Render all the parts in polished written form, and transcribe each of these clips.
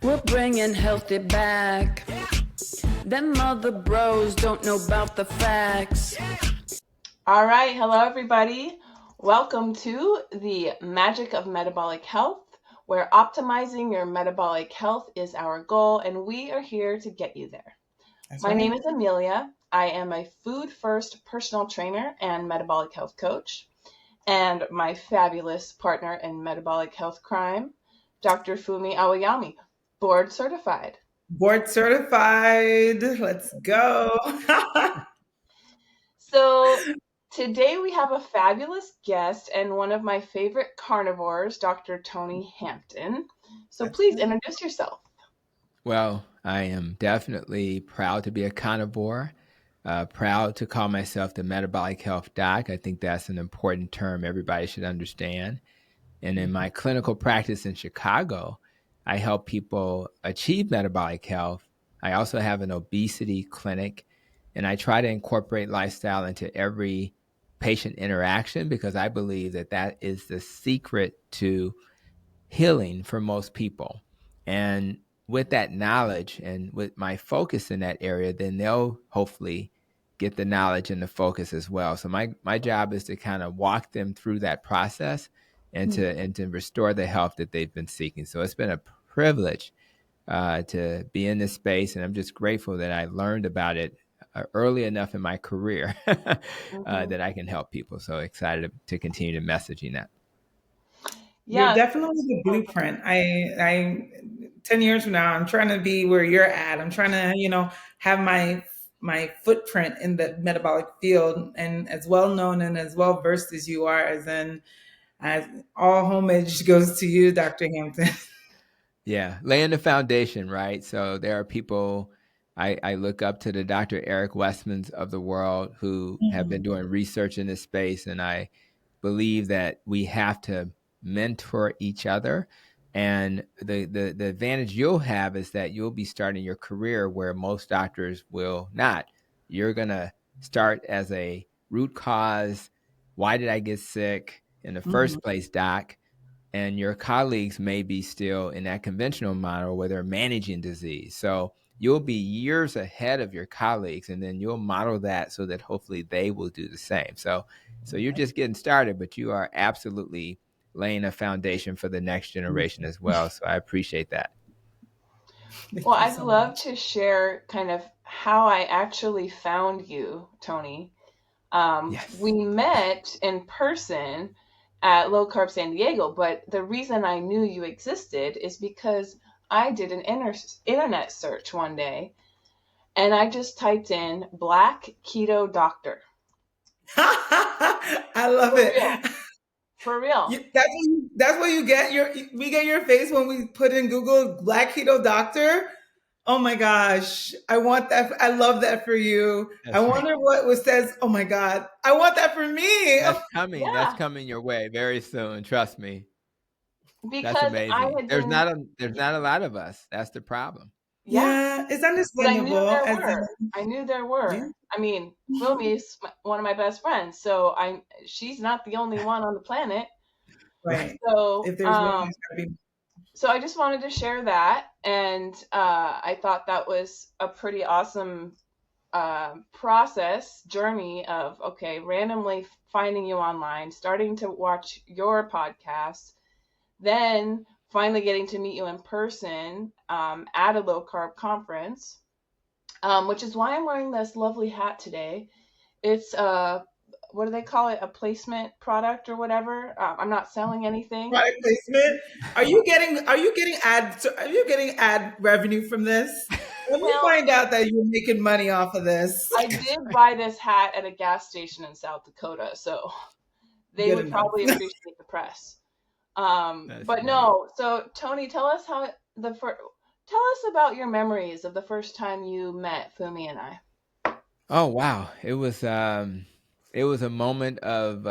We're bringing healthy back. Them other bros don't know about the facts. All right. Hello, everybody. Welcome to the Magic of Metabolic Health, where optimizing your metabolic health is our goal, and we are here to get you there. My name is Amelia. I am a food-first personal trainer and metabolic health coach, and my fabulous partner in metabolic health crime, Dr. Fumi Aoyami, board certified. Board certified. Let's go. So today we have a fabulous guest and one of my favorite carnivores, Dr. Tony Hampton. So please introduce yourself. Well, I am definitely proud to be a carnivore, proud to call myself the metabolic health doc. I think that's an important term everybody should understand. And in my clinical practice in Chicago, I help people achieve metabolic health. I also have an obesity clinic, and I try to incorporate lifestyle into every patient interaction because I believe that that is the secret to healing for most people. And with that knowledge and with my focus in that area, then they'll hopefully get the knowledge and the focus as well. So my job is to kind of walk them through that process and to restore the health that they've been seeking. So it's been a privilege to be in this space, and I'm just grateful that I learned about it early enough in my career that I can help people. So excited to continue to messaging that. You're definitely the blueprint. I 10 years from now, I'm trying to be where you're at. I'm trying to, have my footprint in the metabolic field, and as well known and as well versed as you are, as all homage goes to you, Dr. Hampton. Yeah, laying the foundation, right? So there are people I look up to, the Dr. Eric Westmans of the world, who have been doing research in this space, and I believe that we have to mentor each other. And the advantage you'll have is that you'll be starting your career where most doctors will not. You're going to start as a root cause. Why did I get sick in the first place, doc? And your colleagues may be still in that conventional model where they're managing disease. So you'll be years ahead of your colleagues, and then you'll model that so that hopefully they will do the same. So you're just getting started, but you are absolutely laying a foundation for the next generation as well. So I appreciate that. Well, I'd love to share kind of how I actually found you, Tony. Yes. We met in person at Low Carb San Diego, but the reason I knew you existed is because I did an internet search one day, and I just typed in Black Keto Doctor. I love it. For real. That's what you get. We get your face when we put in Google Black Keto Doctor. Oh my gosh. I want that. I love that for you. I wonder what it says. Oh my God. I want that for me. That's coming. Yeah. That's coming your way very soon. Trust me. Because that's amazing. There's not a lot of us. That's the problem. Yeah, it's understandable. I knew there were. Yeah. I mean, Fumi is one of my best friends, so she's not the only one on the planet. Right. So if there's one, so I just wanted to share that, and I thought that was a pretty awesome journey of randomly finding you online, starting to watch your podcast, then finally getting to meet you in person at a low carb conference, which is why I'm wearing this lovely hat today. It's what do they call it? A placement product or whatever. I'm not selling anything. Product placement. Are you getting ad revenue from this? Let me find out that you're making money off of this. I did buy this hat at a gas station in South Dakota, so they would probably appreciate the press. But no, so Tony, tell us about your memories of the first time you met Fumi and I. Oh wow, it was a moment of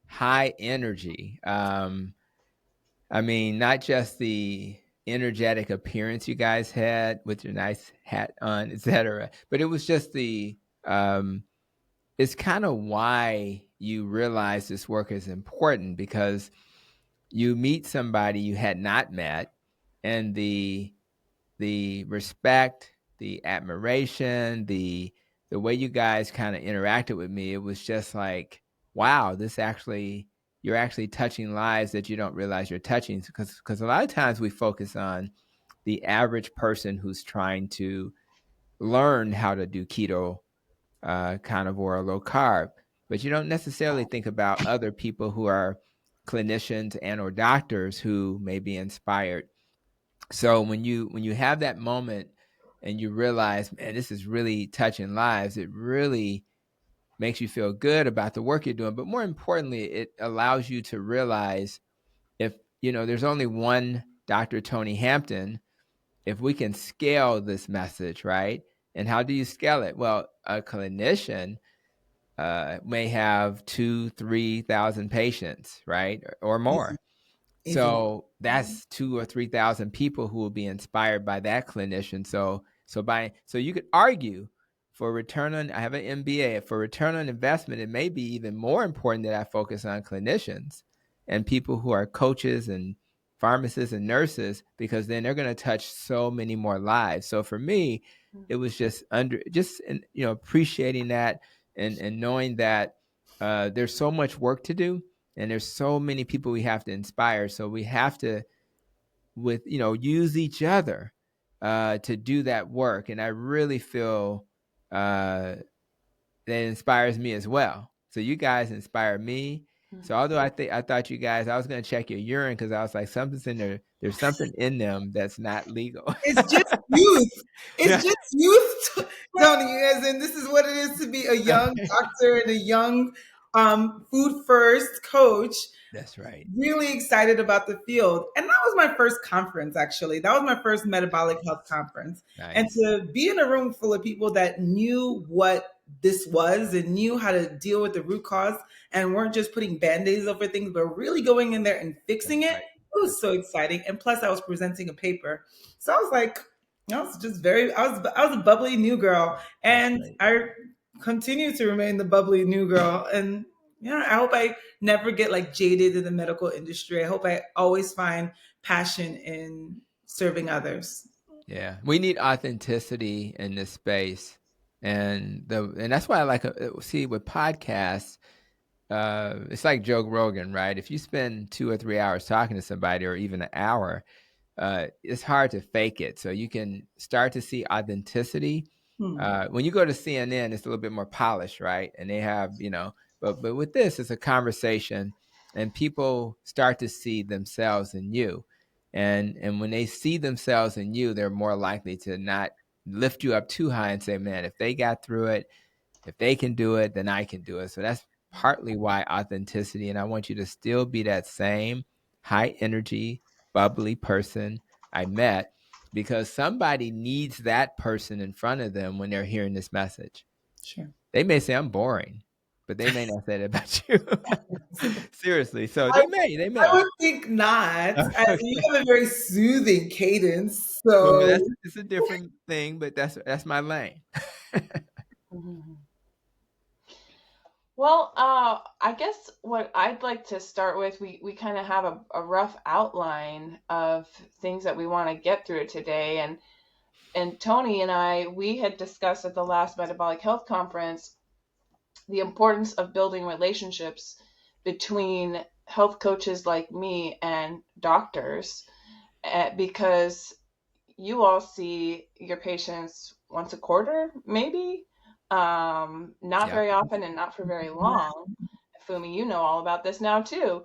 high energy. I mean, not just the energetic appearance you guys had with your nice hat on, etc., but it was just it's kind of why you realize this work is important, because you meet somebody you had not met, and the respect, the admiration, the way you guys kind of interacted with me, it was just like, wow, you're actually touching lives that you don't realize you're touching. Because a lot of times we focus on the average person who's trying to learn how to do keto, carnivore, or low carb, but you don't necessarily think about other people who are clinicians and or doctors who may be inspired. So when you have that moment and you realize, man, this is really touching lives, it really makes you feel good about the work you're doing. But more importantly, it allows you to realize, if there's only one Dr. Tony Hampton, if we can scale this message, right? And how do you scale it? Well, a clinician may have 2,000-3,000 patients, right, or more. Easy. So that's 2,000 or 3,000 people who will be inspired by that clinician. So you could argue, for return on, I have an MBA, for return on investment, it may be even more important that I focus on clinicians and people who are coaches and pharmacists and nurses, because then they're going to touch so many more lives. So for me, it was just appreciating that and knowing that there's so much work to do. And there's so many people we have to inspire. So we have to, use each other to do that work. And I really feel that inspires me as well. So you guys inspire me. So although I thought you guys, I was going to check your urine because I was like, something's in there. There's something in them that's not legal. It's just youth. It's just youth, Tony. As in, this is what it is to be a young doctor and a young food first coach. That's right. Really excited about the field. And that was my first conference, actually. That was my first metabolic health conference. Nice. And to be in a room full of people that knew what this was and knew how to deal with the root cause and weren't just putting Band-Aids over things, but really going in there and fixing it. Right. It was so exciting. And plus I was presenting a paper. So I was like, I was just I was a bubbly new girl. And I continue to remain the bubbly new girl. And I hope I never get like jaded in the medical industry. I hope I always find passion in serving others. Yeah, we need authenticity in this space, and that's why I like see with podcasts. It's like Joe Rogan, right? If you spend 2 or 3 hours talking to somebody, or even an hour, it's hard to fake it. So you can start to see authenticity. When you go to CNN, it's a little bit more polished, right? And they have, but with this, it's a conversation, and people start to see themselves in you. And when they see themselves in you, they're more likely to not lift you up too high and say, man, if they got through it, if they can do it, then I can do it. So that's partly why authenticity. And I want you to still be that same high energy, bubbly person I met, because somebody needs that person in front of them when they're hearing this message. Sure. They may say I'm boring, but they may not say that about you. Seriously. So they may. I would think not. You have a very soothing cadence. So well, it's a different thing, but that's my lane. Well, I guess what I'd like to start with, we kind of have a rough outline of things that we want to get through today. And Tony and I, we had discussed at the last Metabolic Health Conference the importance of building relationships between health coaches like me and doctors, because you all see your patients once a quarter, maybe, not very often and not for very long. Fumi, you know all about this now too.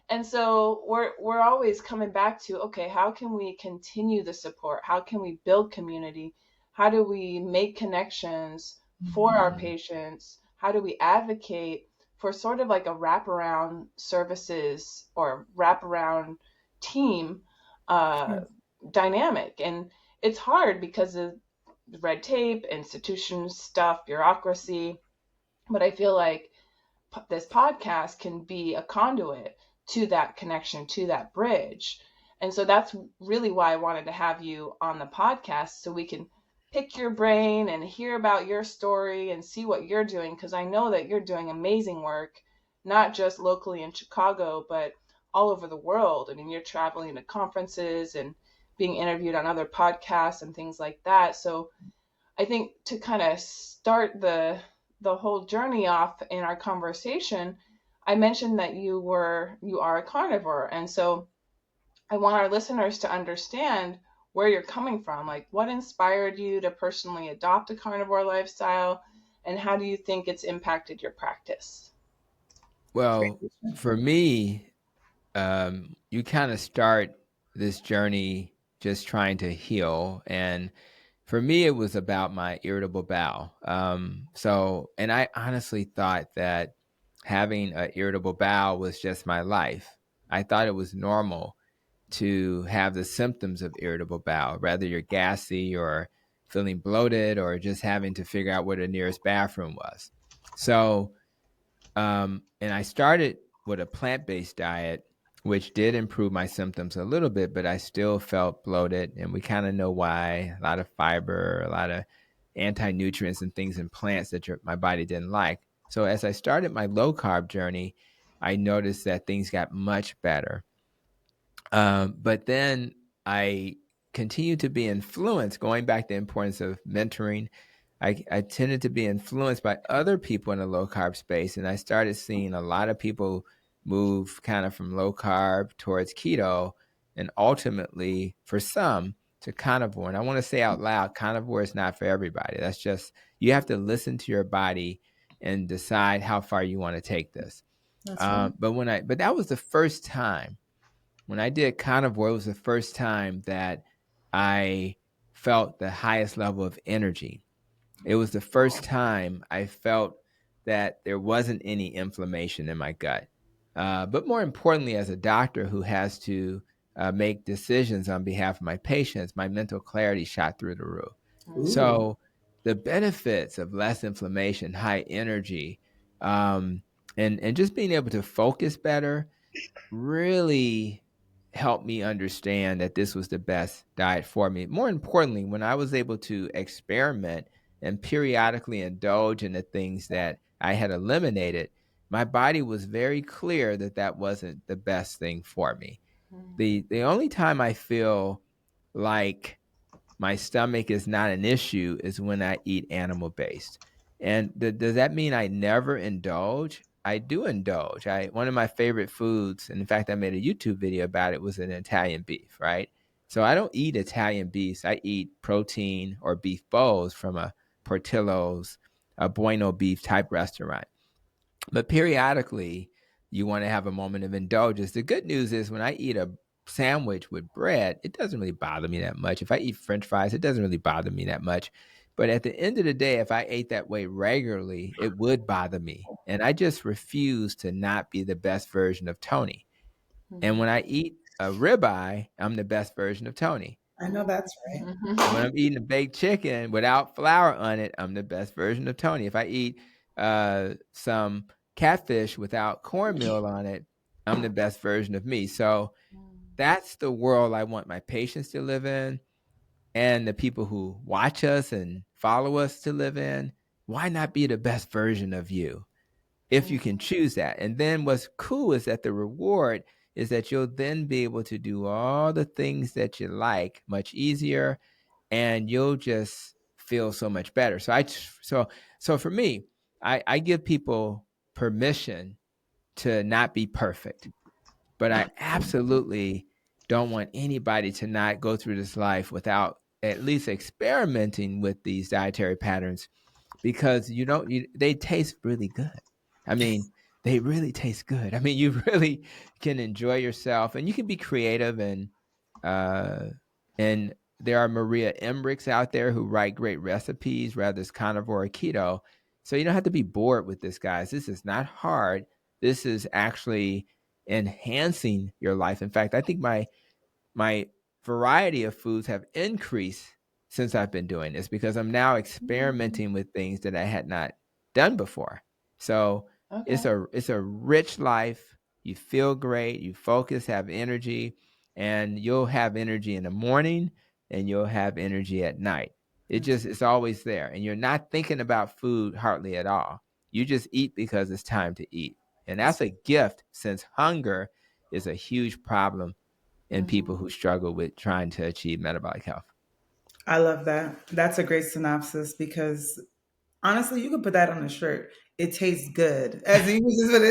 And so we're always coming back to, okay, how can we continue the support? How can we build community? How do we make connections for our patients? How do we advocate for sort of like a wraparound services or wraparound team dynamic? And it's hard because of red tape, institution stuff, bureaucracy. But I feel like this podcast can be a conduit to that connection, to that bridge. And so that's really why I wanted to have you on the podcast, so we can pick your brain and hear about your story and see what you're doing, because I know that you're doing amazing work, not just locally in Chicago, but all over the world. I mean, you're traveling to conferences and being interviewed on other podcasts and things like that. So I think to kind of start the whole journey off in our conversation, I mentioned that you are a carnivore, and so I want our listeners to understand where you're coming from. Like, what inspired you to personally adopt a carnivore lifestyle, and how do you think it's impacted your practice? Well, for me, you kind of start this journey just trying to heal. And for me, it was about my irritable bowel. And I honestly thought that having an irritable bowel was just my life. I thought it was normal to have the symptoms of irritable bowel, whether you're gassy or feeling bloated or just having to figure out where the nearest bathroom was. So, and I started with a plant-based diet, which did improve my symptoms a little bit, but I still felt bloated. And we kind of know why. A lot of fiber, a lot of anti-nutrients and things in plants that my body didn't like. So as I started my low-carb journey, I noticed that things got much better. But then I continued to be influenced, going back to the importance of mentoring. I tended to be influenced by other people in the low carb space. And I started seeing a lot of people move kind of from low carb towards keto and ultimately, for some, to carnivore. And I want to say out loud, carnivore is not for everybody. That's just, you have to listen to your body and decide how far you want to take this. Right. But that was the first time when I did carnivore. It was the first time that I felt the highest level of energy. It was the first time I felt that there wasn't any inflammation in my gut. But more importantly, as a doctor who has to make decisions on behalf of my patients, my mental clarity shot through the roof. Ooh. So the benefits of less inflammation, high energy, and just being able to focus better really helped me understand that this was the best diet for me. More importantly, when I was able to experiment and periodically indulge in the things that I had eliminated, my body was very clear that that wasn't the best thing for me. The only time I feel like my stomach is not an issue is when I eat animal based. And does that mean I never indulge? I do indulge. One of my favorite foods, and in fact, I made a YouTube video about it, was an Italian beef, right? So I don't eat Italian beefs. I eat protein or beef bowls from a Portillo's, a Bueno beef type restaurant. But periodically, you want to have a moment of indulgence. The good news is when I eat a sandwich with bread, it doesn't really bother me that much. If I eat French fries, it doesn't really bother me that much. But at the end of the day, if I ate that way regularly, it would bother me. And I just refuse to not be the best version of Tony. And when I eat a ribeye, I'm the best version of Tony. I know that's right. When I'm eating a baked chicken without flour on it, I'm the best version of Tony. If I eat some catfish without cornmeal on it, I'm the best version of me. So that's the world I want my patients to live in and the people who watch us and follow us to live in. Why not be the best version of you if you can choose that? And then what's cool is that the reward is that you'll then be able to do all the things that you like much easier, and you'll just feel so much better. So for me, I give people permission to not be perfect, but I absolutely don't want anybody to not go through this life without at least experimenting with these dietary patterns, because they taste really good. I mean, they really taste good. I mean, you really can enjoy yourself, and you can be creative, and there are Maria Emmerichs out there who write great recipes, whether it's carnivore or keto. So you don't have to be bored with this, guys. This is not hard. This is actually enhancing your life. In fact, I think my variety of foods have increased since I've been doing this, because I'm now experimenting with things that I had not done before. So it's a rich life. You feel great, you focus, have energy, and you'll have energy in the morning and you'll have energy at night. It's always there. And you're not thinking about food hardly at all. You just eat because it's time to eat. And that's a gift, since hunger is a huge problem in people who struggle with trying to achieve metabolic health. I love that. That's a great synopsis because honestly, you could put that on a shirt. It tastes good. As you just put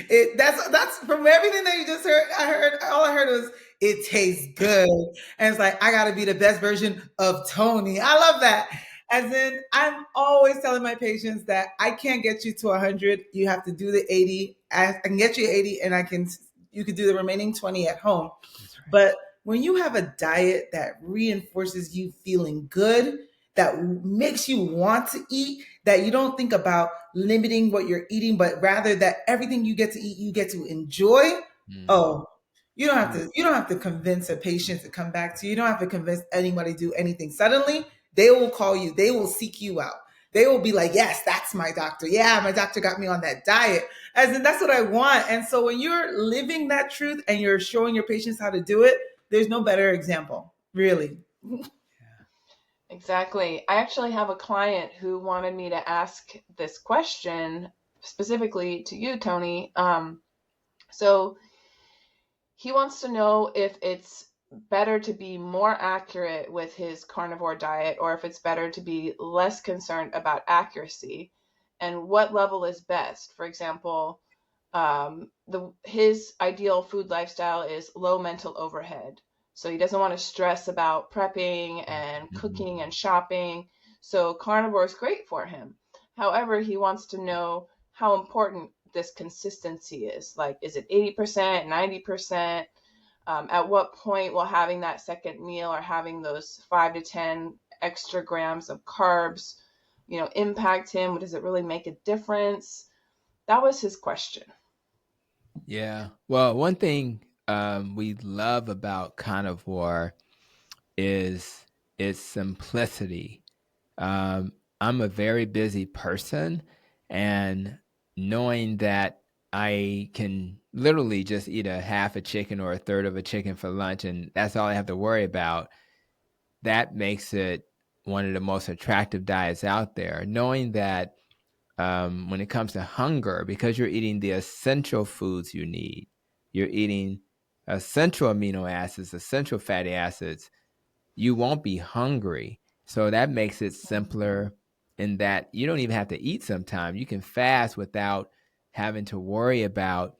it, that's from everything that you just heard. All I heard was it tastes good, and it's like I got to be the best version of Tony. I love that. As in, I'm always telling my patients that I can't get you to 100. You have to do the 80. I can get you 80, and you could do the remaining 20 at home. That's right. But when you have a diet that reinforces you feeling good, that makes you want to eat, that you don't think about limiting what you're eating, but rather that everything you get to eat, you get to enjoy. Oh, you don't have to convince a patient to come back to you. You don't have to convince anybody to do anything. Suddenly, they will call you. They will seek you out. They will be like, yes, that's my doctor. Yeah, my doctor got me on that diet. As in, that's what I want. And so when you're living that truth and you're showing your patients how to do it, there's no better example, really. Exactly. I actually have a client who wanted me to ask this question specifically to you, Tony. So he wants to know if it's better to be more accurate with his carnivore diet or if it's better to be less concerned about accuracy and what level is best. For example, his ideal food lifestyle is low mental overhead. So he doesn't want to stress about prepping and cooking and shopping. So carnivore is great for him. However, he wants to know how important this consistency is. Like, is it 80%, 90%? At what point will having that second meal or having those 5 to 10 extra grams of carbs, impact him? Does it really make a difference? That was his question. Yeah. Well, one thing we love about carnivore is its simplicity. I'm a very busy person, and knowing that I can literally just eat a half a chicken or a third of a chicken for lunch, and that's all I have to worry about, that makes it one of the most attractive diets out there. Knowing that when it comes to hunger, because you're eating the essential foods you need, you're eating essential amino acids, essential fatty acids, you won't be hungry. So that makes it simpler in that you don't even have to eat sometimes. You can fast without having to worry about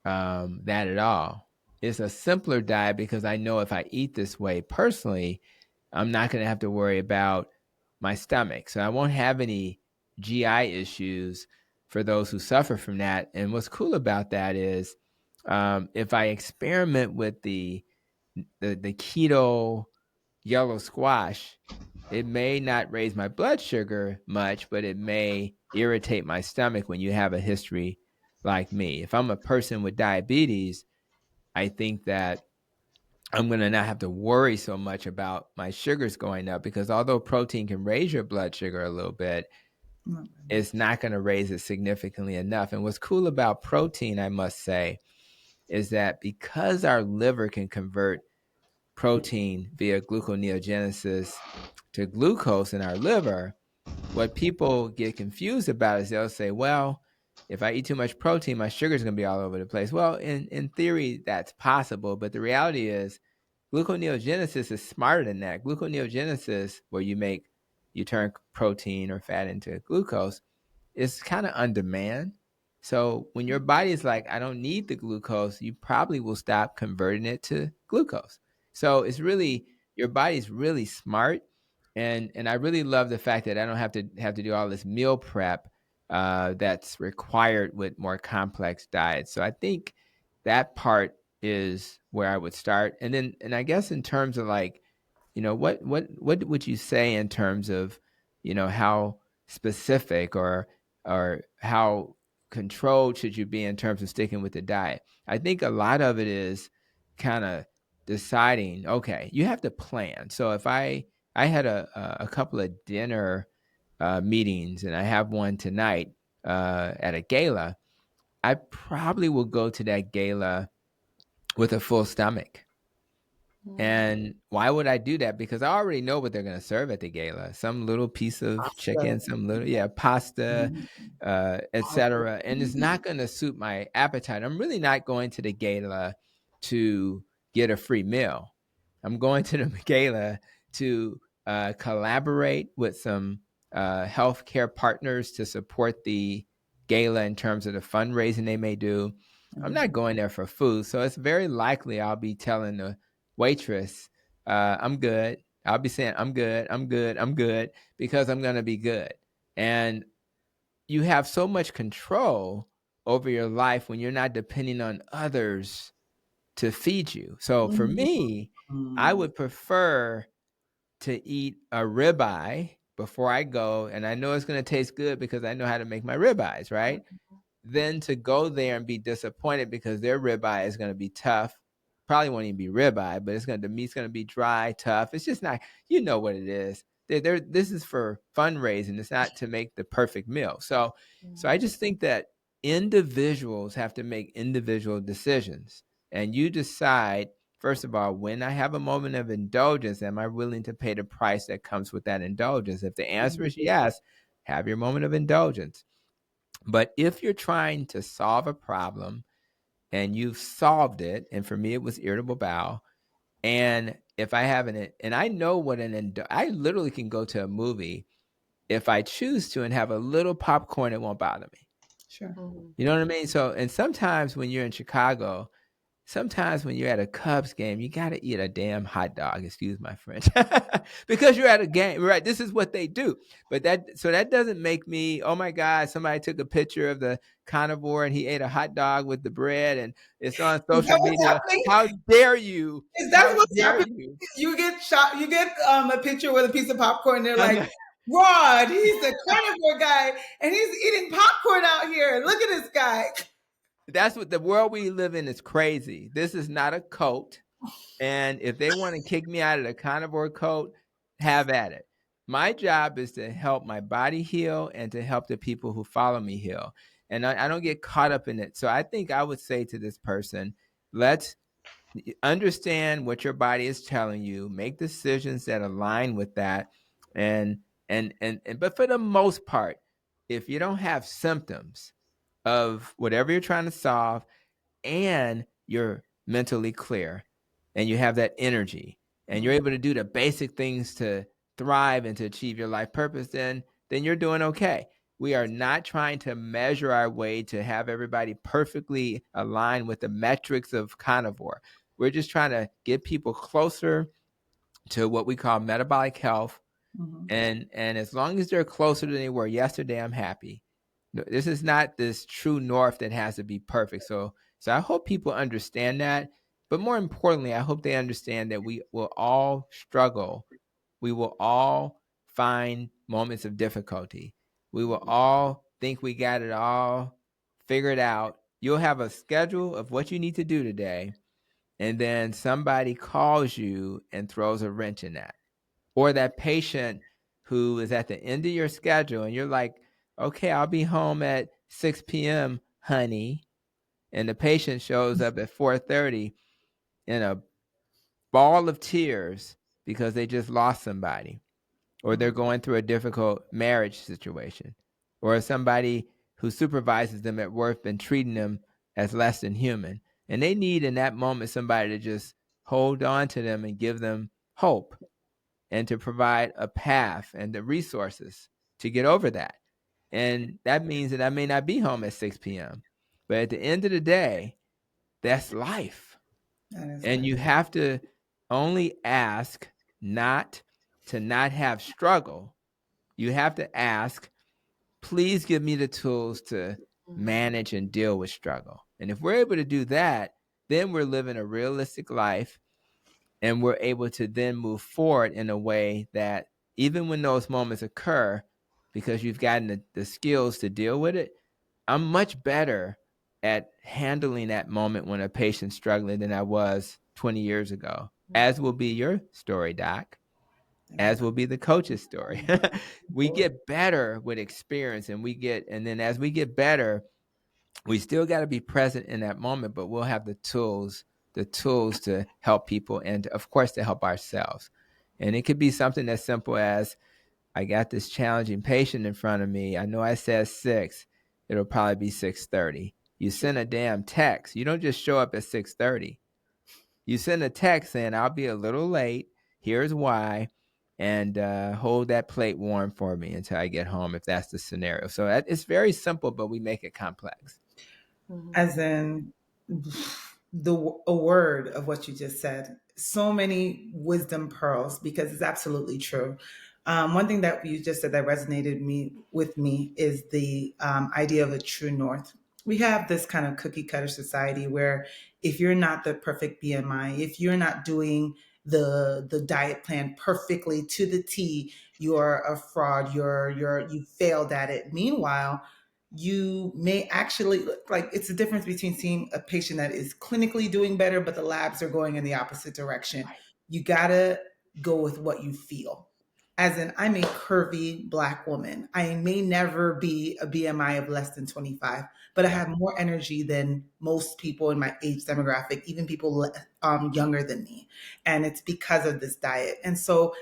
that at all. It's a simpler diet because I know if I eat this way personally, I'm not going to have to worry about my stomach. So I won't have any GI issues for those who suffer from that. And what's cool about that is if I experiment with the keto yellow squash, it may not raise my blood sugar much, but it may irritate my stomach when you have a history like me. If I'm a person with diabetes, I think that I'm going to not have to worry so much about my sugars going up, because although protein can raise your blood sugar a little bit, it's not going to raise it significantly enough. And what's cool about protein, I must say, is that because our liver can convert protein via gluconeogenesis to glucose in our liver, what people get confused about is they'll say, well, if I eat too much protein, my sugar is going to be all over the place. Well, in theory, that's possible. But the reality is gluconeogenesis is smarter than that. Gluconeogenesis, where you turn protein or fat into glucose, is kind of on demand. So when your body is like, I don't need the glucose, you probably will stop converting it to glucose. So it's really, your body's really smart. And I really love the fact that I don't have to do all this meal prep that's required with more complex diets. So I think that part is where I would start. And I guess in terms of like, what would you say in terms of, how specific or how controlled should you be in terms of sticking with the diet? I think a lot of it is kind of deciding, okay, you have to plan. So if I had a couple of dinner meetings, and I have one tonight at a gala, I probably will go to that gala with a full stomach. And why would I do that? Because I already know what they're going to serve at the gala. Some little piece of chicken, some little, pasta, etc. And it's not going to suit my appetite. I'm really not going to the gala to get a free meal. I'm going to the gala to collaborate with some healthcare partners to support the gala in terms of the fundraising they may do. I'm not going there for food, so it's very likely I'll be telling the waitress, I'm good. I'll be saying, I'm good, I'm good, I'm good, because I'm going to be good. And you have so much control over your life when you're not depending on others to feed you. So for me, I would prefer to eat a ribeye before I go, and I know it's going to taste good because I know how to make my ribeyes, right? Than to go there and be disappointed because their ribeye is going to be tough. Probably won't even be ribeye, but the meat's going to be dry, tough. It's just not, you know what it is. This is for fundraising. It's not to make the perfect meal. So I just think that individuals have to make individual decisions, and you decide, first of all, when I have a moment of indulgence, am I willing to pay the price that comes with that indulgence? If the answer is yes, have your moment of indulgence. But if you're trying to solve a problem and you've solved it, and for me, it was irritable bowel, and if I have and I know what I literally can go to a movie if I choose to and have a little popcorn, it won't bother me. Sure. You know what I mean? So, and sometimes when you're in Chicago, sometimes when you're at a Cubs game, you got to eat a damn hot dog, excuse my French, because you're at a game, right? This is what they do. But that doesn't make me, oh my God, somebody took a picture of the carnivore and he ate a hot dog with the bread and it's on social media. How dare you? That's what's happening. You get shot, you get a picture with a piece of popcorn and they're like, Rod, he's a carnivore guy and he's eating popcorn out here. Look at this guy. That's what the world we live in is crazy. This is not a cult. And if they want to kick me out of the carnivore cult, have at it. My job is to help my body heal and to help the people who follow me heal. And I don't get caught up in it. So I think I would say to this person, let's understand what your body is telling you, make decisions that align with that. But for the most part, if you don't have symptoms of whatever you're trying to solve and you're mentally clear and you have that energy and you're able to do the basic things to thrive and to achieve your life purpose, then you're doing okay. We are not trying to measure our way to have everybody perfectly aligned with the metrics of carnivore. We're just trying to get people closer to what we call metabolic health. And as long as they're closer than they were yesterday, I'm happy. This is not this true north that has to be perfect. So I hope people understand that. But more importantly, I hope they understand that we will all struggle. We will all find moments of difficulty. We will all think we got it all figured out. You'll have a schedule of what you need to do today, and then somebody calls you and throws a wrench in that. Or that patient who is at the end of your schedule and you're like, okay, I'll be home at 6 p.m., honey. And the patient shows up at 4:30 in a ball of tears because they just lost somebody, or they're going through a difficult marriage situation, or somebody who supervises them at work been treating them as less than human. And they need in that moment somebody to just hold on to them and give them hope and to provide a path and the resources to get over that. And that means that I may not be home at 6 p.m. But at the end of the day, that's life. And you have to only ask not to not have struggle. You have to ask, please give me the tools to manage and deal with struggle. And if we're able to do that, then we're living a realistic life. And we're able to then move forward in a way that even when those moments occur, because you've gotten the skills to deal with it, I'm much better at handling that moment when a patient's struggling than I was 20 years ago, as will be your story, Doc, as will be the coach's story. We get better with experience, and then as we get better, we still got to be present in that moment, but we'll have the tools to help people and of course to help ourselves. And it could be something as simple as, I got this challenging patient in front of me. I know I said 6. It'll probably be 6:30. You send a damn text. You don't just show up at 6:30. you send a text saying, I'll be a little late. Here's why. And hold that plate warm for me until I get home, if that's the scenario. So it's very simple, but we make it complex. As in a word of what you just said. So many wisdom pearls, because it's absolutely true. One thing that you just said that resonated with me is the idea of a true north. We have this kind of cookie cutter society where if you're not the perfect BMI, if you're not doing the diet plan perfectly to the T, you're a fraud. You failed at it. Meanwhile, you may actually look like it's the difference between seeing a patient that is clinically doing better, but the labs are going in the opposite direction. You gotta go with what you feel. As in, I'm a curvy Black woman. I may never be a BMI of less than 25, but I have more energy than most people in my age demographic, even people younger than me. And it's because of this diet. And so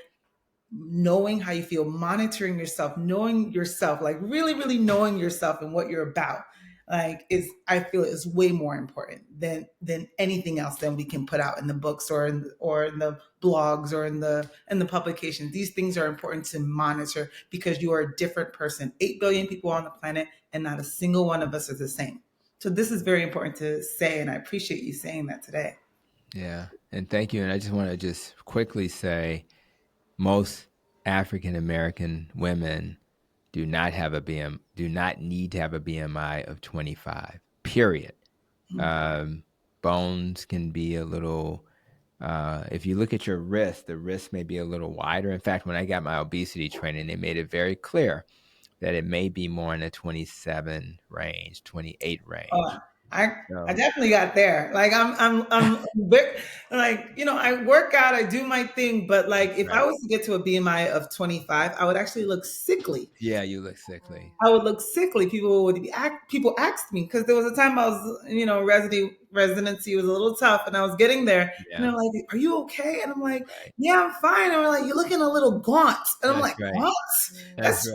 knowing how you feel, monitoring yourself, knowing yourself, like really, really knowing yourself and what you're about, like I feel is way more important than anything else that we can put out in the books or in the blogs or in the publications. These things are important to monitor because you are a different person. 8 billion people on the planet, and not a single one of us is the same. So this is very important to say, and I appreciate you saying that today. Yeah, and thank you. And I just want to just quickly say, most African American women do not need to have a BMI of 25. Period. Bones can be a little. If you look at your wrist, the wrist may be a little wider. In fact, when I got my obesity training, they made it very clear that it may be more in the 27 range, 28 range. I definitely got there. Like I'm like, I work out, I do my thing, but like if I was to get to a BMI of 25, I would actually look sickly. Yeah, you look sickly. I would look sickly. People asked me, because there was a time I was, residency was a little tough, and I was getting there, and they're like, "Are you okay?" And I'm like, "Yeah, I'm fine." And they're like, "You're looking a little gaunt," and I'm like, "What? That's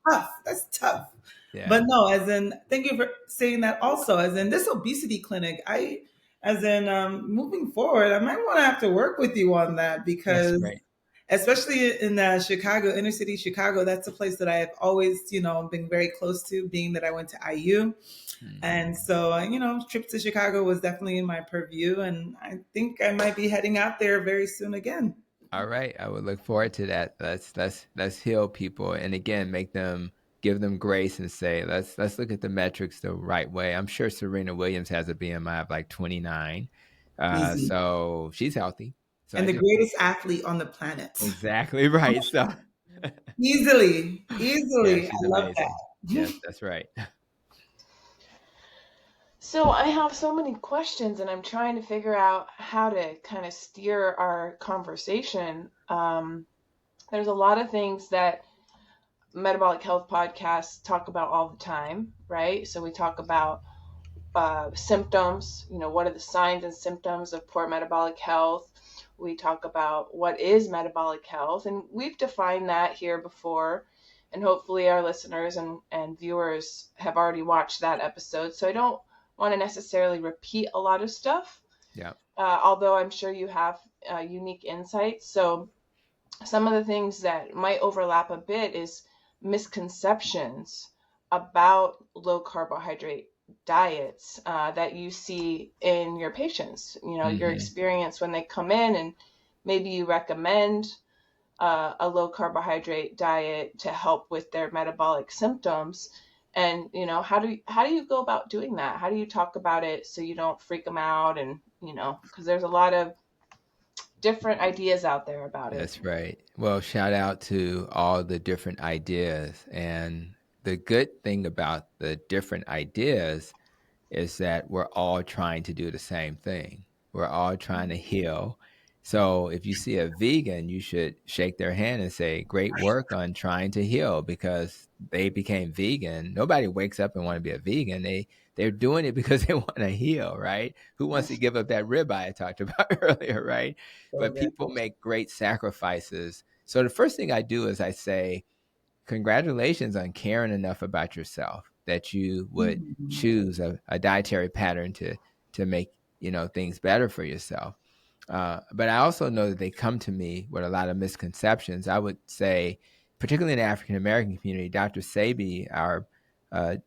tough. That's tough." Yeah. But no, as in, thank you for saying that also. As in this obesity clinic, moving forward, I might want to have to work with you on that, because especially in Chicago, inner city Chicago, that's a place that I have always, been very close to, being that I went to IU. And so, trip to Chicago was definitely in my purview. And I think I might be heading out there very soon again. All right. I would look forward to that. Let's heal people. And again, give them grace and say, let's look at the metrics the right way. I'm sure Serena Williams has a BMI of like 29. So she's healthy. So and the greatest athlete on the planet. Exactly right. So easily. Yeah, I love that. Yes, that's right. So I have so many questions, and I'm trying to figure out how to kind of steer our conversation. There's a lot of things that metabolic health podcasts talk about all the time, right? So we talk about symptoms, what are the signs and symptoms of poor metabolic health? We talk about what is metabolic health, and we've defined that here before, and hopefully our listeners and viewers have already watched that episode. So I don't want to necessarily repeat a lot of stuff. Yeah. Although I'm sure you have unique insights. So some of the things that might overlap a bit is misconceptions about low carbohydrate diets that you see in your patients, your experience when they come in, and maybe you recommend a low carbohydrate diet to help with their metabolic symptoms. And, how do you go about doing that? How do you talk about it so you don't freak them out? And, because there's a lot of different ideas out there about it. That's right. Well, shout out to all the different ideas. And the good thing about the different ideas is that we're all trying to do the same thing. We're all trying to heal. So if you see a vegan, you should shake their hand and say, great work on trying to heal, because they became vegan. Nobody wakes up and want to be a vegan. They're doing it because they want to heal, right? Who wants to give up that ribeye I talked about earlier, right? But people make great sacrifices. So the first thing I do is I say, congratulations on caring enough about yourself that you would choose a dietary pattern to make things better for yourself. But I also know that they come to me with a lot of misconceptions. I would say, particularly in the African American community, Dr. Sebi, our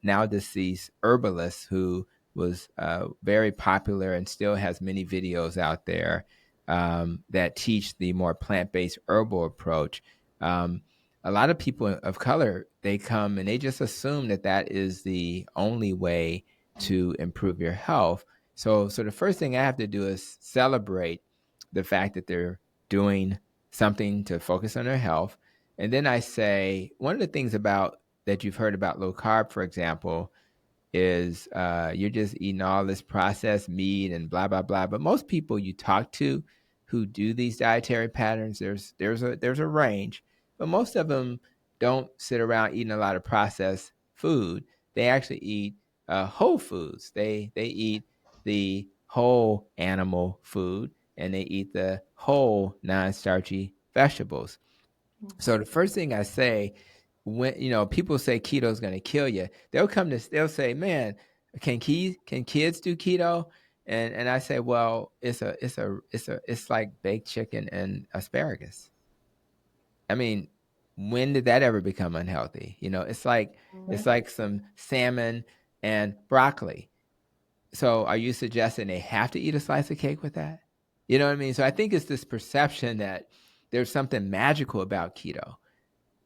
now deceased herbalist, who was very popular and still has many videos out there that teach the more plant-based herbal approach. A lot of people of color, they come and they just assume that that is the only way to improve your health. So the first thing I have to do is celebrate the fact that they're doing something to focus on their health. And then I say, one of the things about that you've heard about low carb, for example, is you're just eating all this processed meat and blah, blah, blah. But most people you talk to who do these dietary patterns, there's a range, but most of them don't sit around eating a lot of processed food. They actually eat whole foods. They eat the whole animal food, and they eat the whole non-starchy vegetables. So the first thing I say, when people say keto is going to kill you, they'll say, man, can kids do keto? And I say, well, it's like baked chicken and asparagus. I mean, when did that ever become unhealthy? It's like some salmon and broccoli. So are you suggesting they have to eat a slice of cake with that? You know what I mean? So I think it's this perception that there's something magical about keto.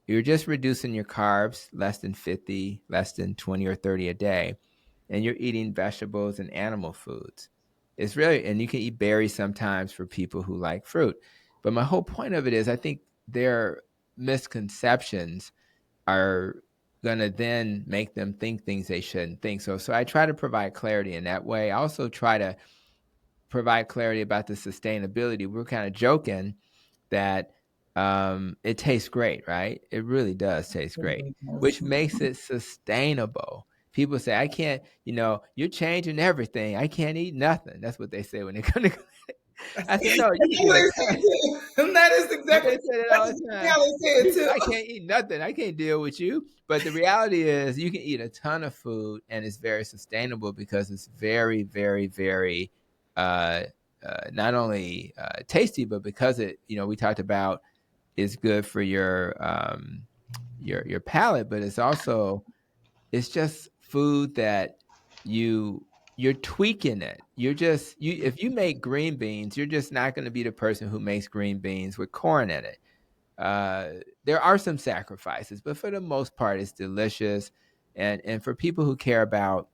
You're just reducing your carbs less than 50, less than 20 or 30 a day, and you're eating vegetables and animal foods. It's really, and you can eat berries sometimes for people who like fruit. But my whole point of it is I think their misconceptions are going to then make them think things they shouldn't think. So I try to provide clarity in that way. I also try to provide clarity about the sustainability. We're kind of joking that it tastes great, right? It really does taste great, which makes it sustainable. People say, I can't, you're changing everything. I can't eat nothing. That's what they say when they come to I said, no, you can eat a ton. That is exactly they say it all the time. I can't eat nothing. I can't deal with you. But the reality is you can eat a ton of food and it's very sustainable because it's very, very, very not only tasty, but because it, we talked about is good for your palate, but it's just food that you're tweaking it. If you make green beans, you're just not going to be the person who makes green beans with corn in it. There are some sacrifices, but for the most part, it's delicious. And for people who care about,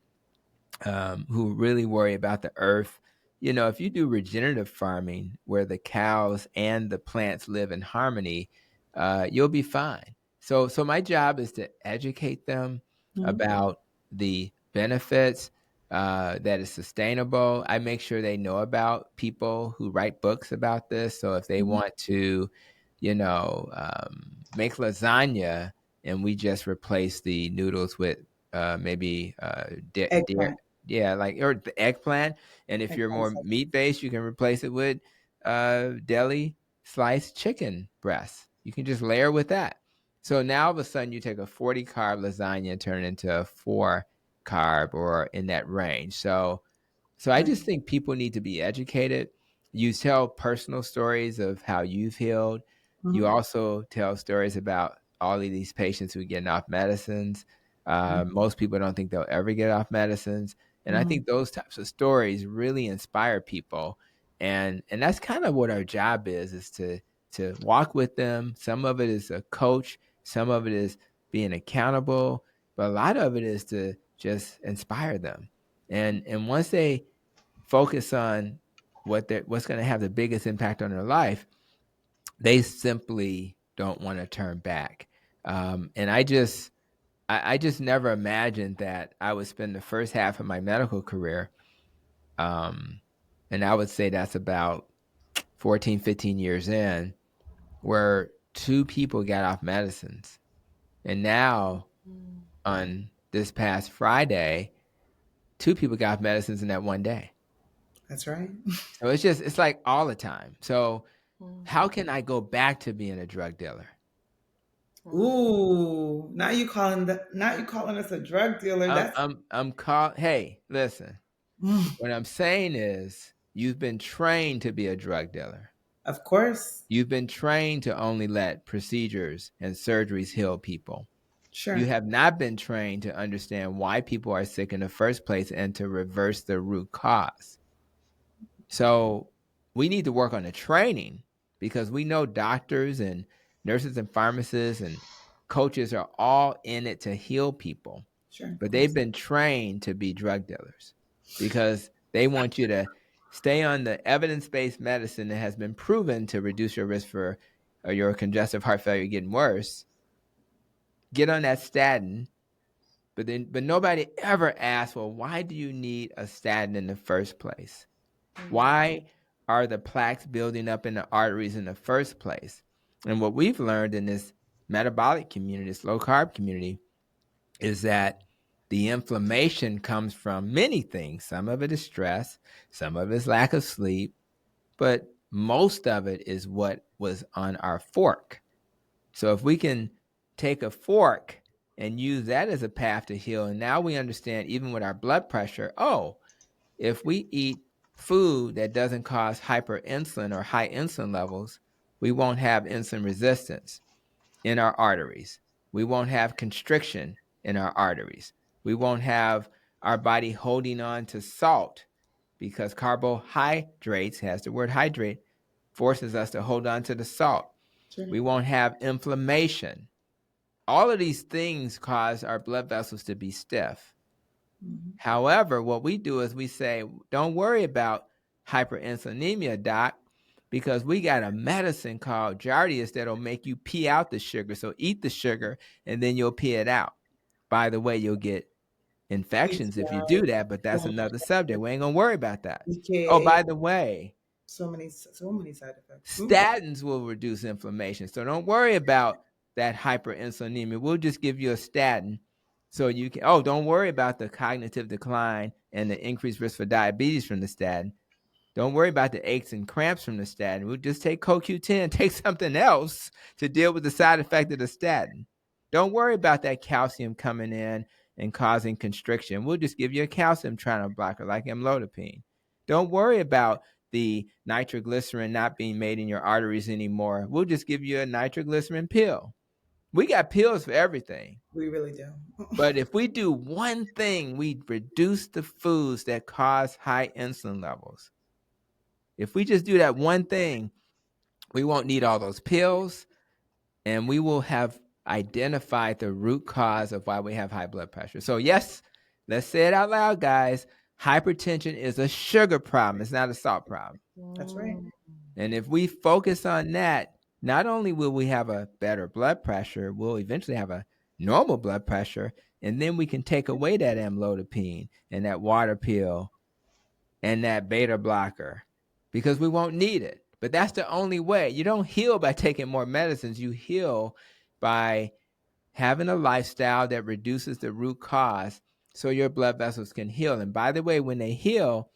who really worry about the earth, if you do regenerative farming where the cows and the plants live in harmony, you'll be fine. So my job is to educate them about the benefits, that is sustainable. I make sure they know about people who write books about this. So if they want to, make lasagna and we just replace the noodles with maybe or the eggplant. And if you're more meat based, you can replace it with deli sliced chicken breast. You can just layer with that. So now all of a sudden you take a 40 carb lasagna and turn it into a 4 carb or in that range. So I just think people need to be educated. You tell personal stories of how you've healed. You also tell stories about all of these patients who are getting off medicines. Most people don't think they'll ever get off medicines. And I think those types of stories really inspire people. And that's kind of what our job is to walk with them. Some of it is a coach. Some of it is being accountable. But a lot of it is to just inspire them. And once they focus on what's going to have the biggest impact on their life, they simply don't want to turn back. And I just never imagined that I would spend the first half of my medical career, and I would say that's about 14, 15 years in, where 2 people got off medicines. And now on this past Friday, 2 people got off medicines in that one day. That's right. So it's like all the time. So how can I go back to being a drug dealer? Ooh, now you calling us a drug dealer. Hey, listen. What I'm saying is you've been trained to be a drug dealer. Of course. You've been trained to only let procedures and surgeries heal people. Sure. You have not been trained to understand why people are sick in the first place and to reverse the root cause. So we need to work on the training, because we know doctors and nurses and pharmacists and coaches are all in it to heal people. Sure. But they've been trained to be drug dealers, because they want you to stay on the evidence-based medicine that has been proven to reduce your risk for your congestive heart failure getting worse. Get on that statin, but nobody ever asks, well, why do you need a statin in the first place? Why are the plaques building up in the arteries in the first place? And what we've learned in this metabolic community, this low-carb community, is that the inflammation comes from many things. Some of it is stress, some of it is lack of sleep, but most of it is what was on our fork. So if we can take a fork and use that as a path to heal, and now we understand, even with our blood pressure, if we eat food that doesn't cause hyperinsulin or high insulin levels, we won't have insulin resistance in our arteries. We won't have constriction in our arteries. We won't have our body holding on to salt, because carbohydrates, has the word hydrate, forces us to hold on to the salt. Sure. We won't have inflammation. All of these things cause our blood vessels to be stiff. Mm-hmm. However, what we do is we say, don't worry about hyperinsulinemia, doc, because we got a medicine called Jardiance that'll make you pee out the sugar. So eat the sugar and then you'll pee it out. By the way, you'll get infections if you do that, but that's another subject. We ain't gonna worry about that. Oh, by the way, so many side effects. Statins will reduce inflammation. So don't worry about that hyperinsulinemia. We'll just give you a statin so you can, don't worry about the cognitive decline and the increased risk for diabetes from the statin. Don't worry about the aches and cramps from the statin. We'll just take CoQ10, take something else to deal with the side effect of the statin. Don't worry about that calcium coming in and causing constriction. We'll just give you a calcium channel blocker like amlodipine. Don't worry about the nitroglycerin not being made in your arteries anymore. We'll just give you a nitroglycerin pill. We got pills for everything. We really do. But if we do one thing, we reduce the foods that cause high insulin levels. If we just do that one thing, we won't need all those pills, and we will have identified the root cause of why we have high blood pressure. So yes, let's say it out loud, guys. Hypertension is a sugar problem. It's not a salt problem. That's right. And if we focus on that, not only will we have a better blood pressure, we'll eventually have a normal blood pressure, and then we can take away that amlodipine and that water pill and that beta blocker, because we won't need it. But that's the only way. You don't heal by taking more medicines. You heal by having a lifestyle that reduces the root cause so your blood vessels can heal. And by the way, when they heal,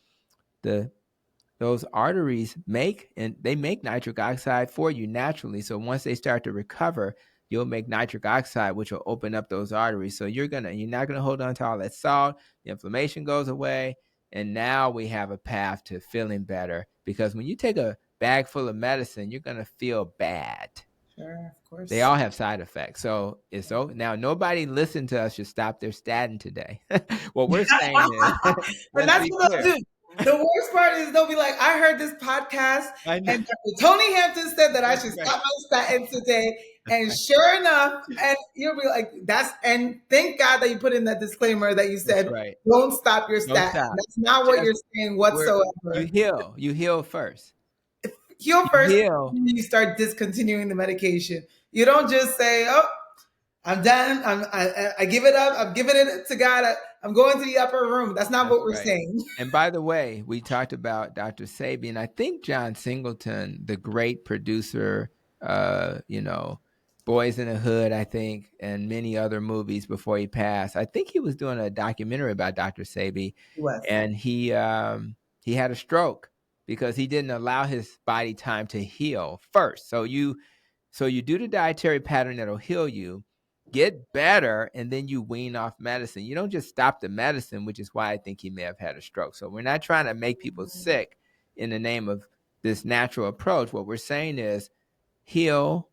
those arteries make nitric oxide for you naturally. So once they start to recover, you'll make nitric oxide, which will open up those arteries. So you're not gonna hold on to all that salt. The inflammation goes away, and now we have a path to feeling better. Because when you take a bag full of medicine, you're gonna feel bad. Sure, of course. They all have side effects. So now nobody listening to us should stop their statin today. What we're saying is, and that's what they'll do. The worst part is they'll be like, I heard this podcast and Tony Hampton said that I should stop my statin today. And sure enough, and you'll be like, and thank God that you put in that disclaimer that you said, don't stop your statin. That's not what you're saying whatsoever. You heal first. Heal first, you start discontinuing the medication. You don't just say, I'm done. I give it up. I'm giving it to God. I'm going to the upper room. That's not what we're saying. And by the way, we talked about Dr. Sebi, and I think John Singleton, the great producer, Boys in the Hood, I think, and many other movies before he passed. I think he was doing a documentary about Dr. Sebi, and he had a stroke because he didn't allow his body time to heal first. So you do the dietary pattern that'll heal you, get better, and then you wean off medicine. You don't just stop the medicine, which is why I think he may have had a stroke. So we're not trying to make people sick. in the name of this natural approach. What we're saying is heal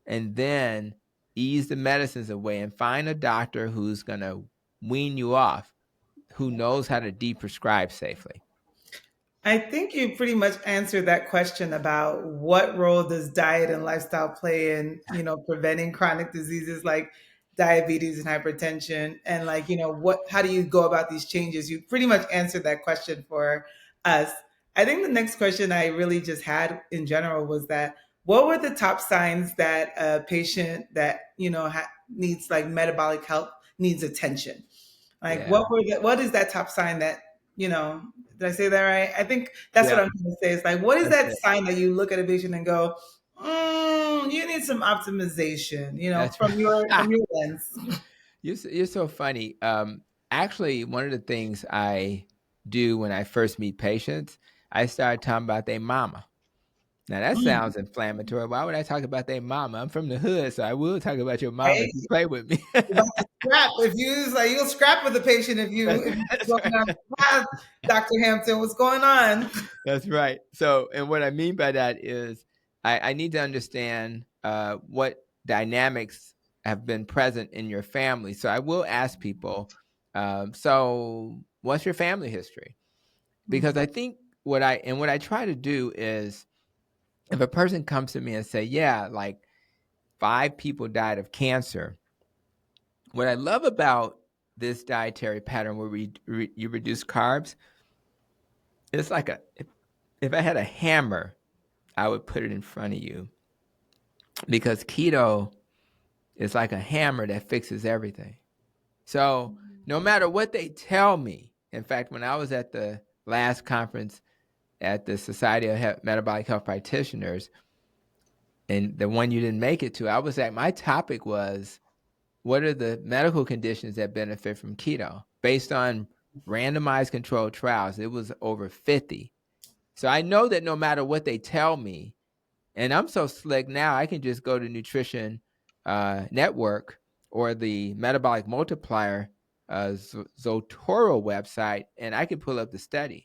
and then ease the medicines away and find a doctor who's going to wean you off, who knows how to de-prescribe safely. I think you pretty much answered that question about what role does diet and lifestyle play in, preventing chronic diseases like diabetes and hypertension, and how do you go about these changes? You pretty much answered that question for us. I think the next question I really just had in general was that what were the top signs that a patient that, needs like metabolic health needs attention? Like what is that top sign that, did I say that right? I think that's what I'm trying to say. It's like, what is that sign that you look at a patient and go, you need some optimization, from your lens. You're so funny. Actually, one of the things I do when I first meet patients, I start talking about their mama. Now that sounds inflammatory. Why would I talk about their mama? I'm from the hood, so I will talk about your mama if you play with me. Scrap. If you'll scrap with the patient if you go down the path, Dr. Hampton, what's going on? That's right. So, and what I mean by that is I need to understand what dynamics have been present in your family. So I will ask people, so what's your family history? Because I think what I try to do is, if a person comes to me and say, yeah, like 5 people died of cancer, what I love about this dietary pattern where you reduce carbs, it's like if I had a hammer, I would put it in front of you, because keto is like a hammer that fixes everything. So no matter what they tell me, in fact, when I was at the last conference at the Society of Metabolic Health Practitioners, and the one you didn't make it to, my topic was, what are the medical conditions that benefit from keto? Based on randomized controlled trials, it was over 50. So I know that no matter what they tell me, and I'm so slick now, I can just go to Nutrition Network or the Metabolic Multiplier Zotero website, and I can pull up the study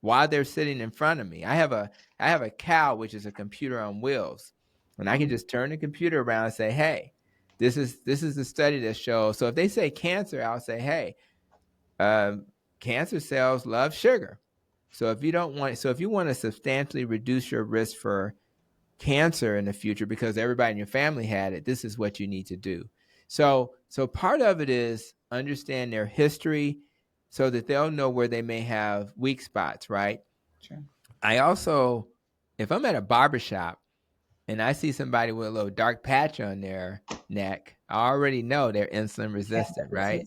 while they're sitting in front of me. I have a cow, which is a computer on wheels, and I can just turn the computer around and say, hey, this is the study that shows. So if they say cancer, I'll say, hey, cancer cells love sugar. So if you want to substantially reduce your risk for cancer in the future because everybody in your family had it, this is what you need to do. So part of it is understand their history so that they'll know where they may have weak spots, right? Sure. I also, if I'm at a barbershop and I see somebody with a little dark patch on their neck, I already know they're insulin resistant, right?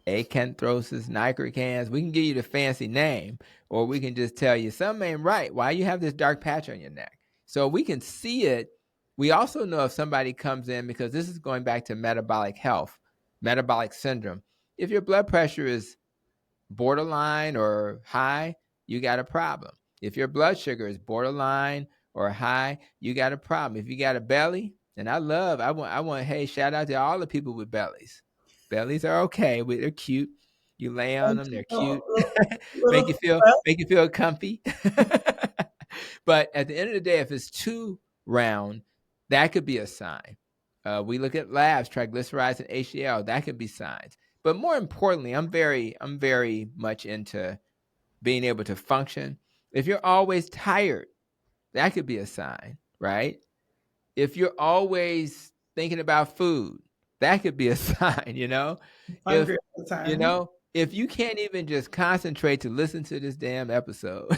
Acanthosis nigricans. We can give you the fancy name, or we can just tell you something ain't right. Why you have this dark patch on your neck? So we can see it. We also know if somebody comes in, because this is going back to metabolic health, metabolic syndrome. If your blood pressure is borderline or high, you got a problem. If your blood sugar is borderline or high, you got a problem. If you got a belly, and I want, hey, shout out to all the people with bellies. Bellies are okay. They're cute. You lay on them, they're cute. make you feel comfy. But at the end of the day, if it's too round, that could be a sign. We look at labs, triglycerides and HDL. That could be signs. But more importantly, I'm very much into being able to function. If you're always tired, that could be a sign, right? If you're always thinking about food, that could be a sign, If you can't even just concentrate to listen to this damn episode,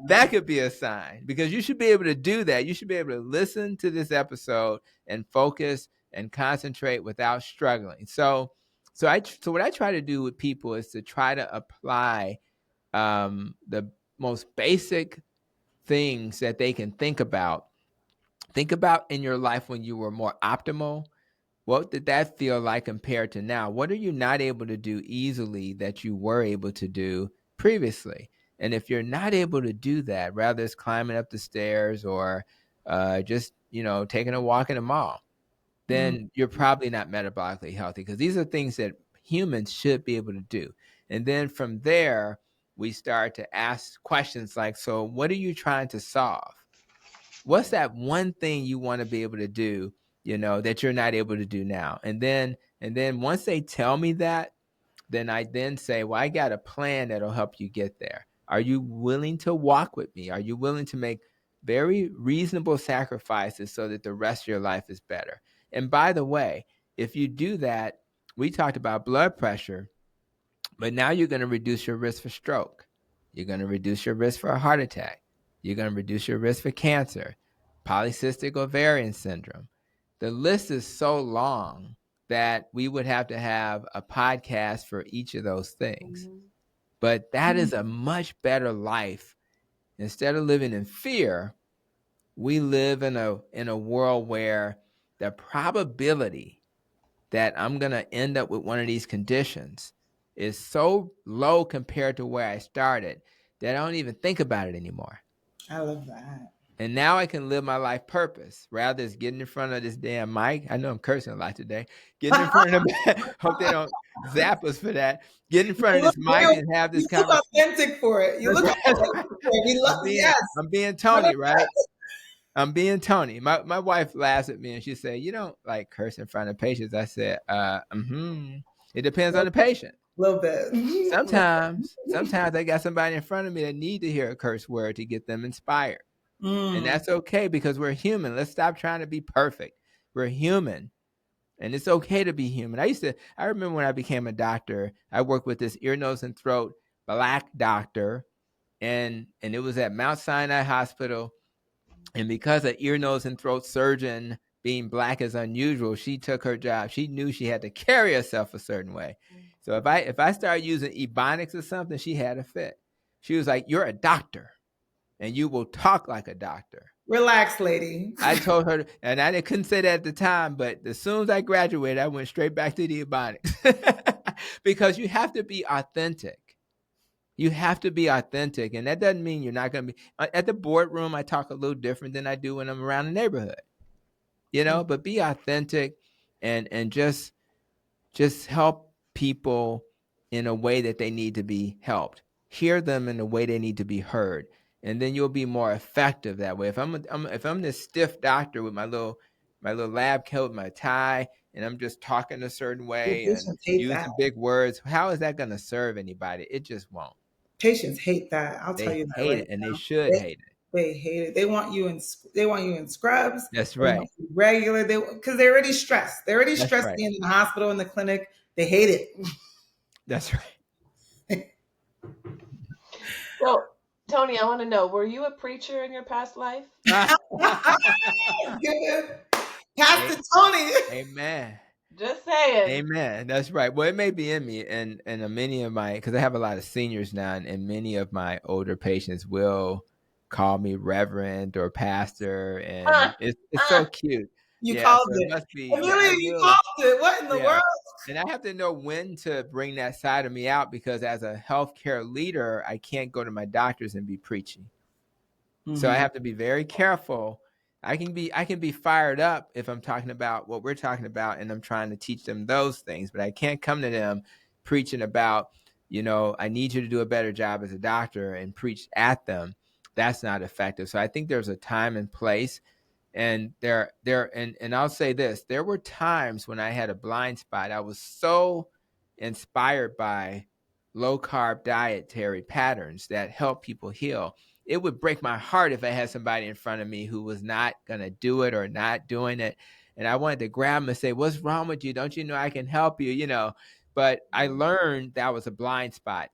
that could be a sign, because you should be able to do that. You should be able to listen to this episode and focus and concentrate without struggling. So what I try to do with people is to try to apply the most basic things that they can think about. Think about in your life when you were more optimal. What did that feel like compared to now? What are you not able to do easily that you were able to do previously? And if you're not able to do that, rather it's climbing up the stairs or just, taking a walk in the mall, then you're probably not metabolically healthy, because these are things that humans should be able to do. And then from there, we start to ask questions like, so what are you trying to solve? What's that one thing you want to be able to do, that you're not able to do now? And then once they tell me that, then I then say, well, I got a plan that'll help you get there. Are you willing to walk with me? Are you willing to make very reasonable sacrifices so that the rest of your life is better? And by the way, if you do that, we talked about blood pressure, but now you're going to reduce your risk for stroke. You're going to reduce your risk for a heart attack. You're going to reduce your risk for cancer, polycystic ovarian syndrome. The list is so long that we would have to have a podcast for each of those things. But that is a much better life. Instead of living in fear, we live in a world where the probability that I'm going to end up with one of these conditions is so low compared to where I started that I don't even think about it anymore. I love that. And now I can live my life purpose rather than getting in front of this damn mic. I know I'm cursing a lot today. Getting in front of hope they don't zap us for that. Getting in front of this mic and have this conversation. You look authentic for it. You look authentic for it. We love yes. I'm being Tony, right? I'm being Tony. My wife laughs at me and she said, you don't like curse in front of patients. I said, it depends on the patient. A little bit. Sometimes I got somebody in front of me that need to hear a curse word to get them inspired. And that's okay because we're human. Let's stop trying to be perfect. We're human. And it's okay to be human. I remember when I became a doctor, I worked with this ear, nose, and throat Black doctor. And it was at Mount Sinai Hospital. And because an ear, nose, and throat surgeon being Black is unusual, she took her job. She knew she had to carry herself a certain way. So if I started using Ebonics or something, she had a fit. She was like, you're a doctor. And you will talk like a doctor. Relax, lady. I told her, and I couldn't say that at the time, but as soon as I graduated, I went straight back to the Ebonics. Because you have to be authentic. You have to be authentic. And that doesn't mean you're not going to be. At the boardroom, I talk a little different than I do when I'm around the neighborhood. But be authentic and just help people in a way that they need to be helped. Hear them in the way they need to be heard. And then you'll be more effective that way. If I'm this stiff doctor with my little lab coat, my tie, and I'm just talking a certain way and using big words, how is that going to serve anybody? It just won't. Patients hate that. I'll tell you that. They hate it, and they should hate it. They hate it. They want you in scrubs. That's right. Regular. Because they're already stressed. They're already stressed being in the hospital, in the clinic. They hate it. That's right. So, Tony, I want to know, were you a preacher in your past life? Pastor Tony. Amen. Just saying. Amen. That's right. Well, it may be in me, and many of because I have a lot of seniors now, and many of my older patients will call me reverend or pastor, and it's so cute. You called it. Must be, Amelia, you called it. What in the world? And I have to know when to bring that side of me out, because as a healthcare leader, I can't go to my doctors and be preaching. Mm-hmm. So I have to be very careful. I can be fired up if I'm talking about what we're talking about and I'm trying to teach them those things, but I can't come to them preaching about, I need you to do a better job as a doctor and preach at them. That's not effective. So I think there's a time and place. And and I'll say this, there were times when I had a blind spot. I was so inspired by low carb dietary patterns that help people heal. It would break my heart if I had somebody in front of me who was not going to do it or not doing it. And I wanted to grab them and say, what's wrong with you? Don't you know I can help you? But I learned that was a blind spot.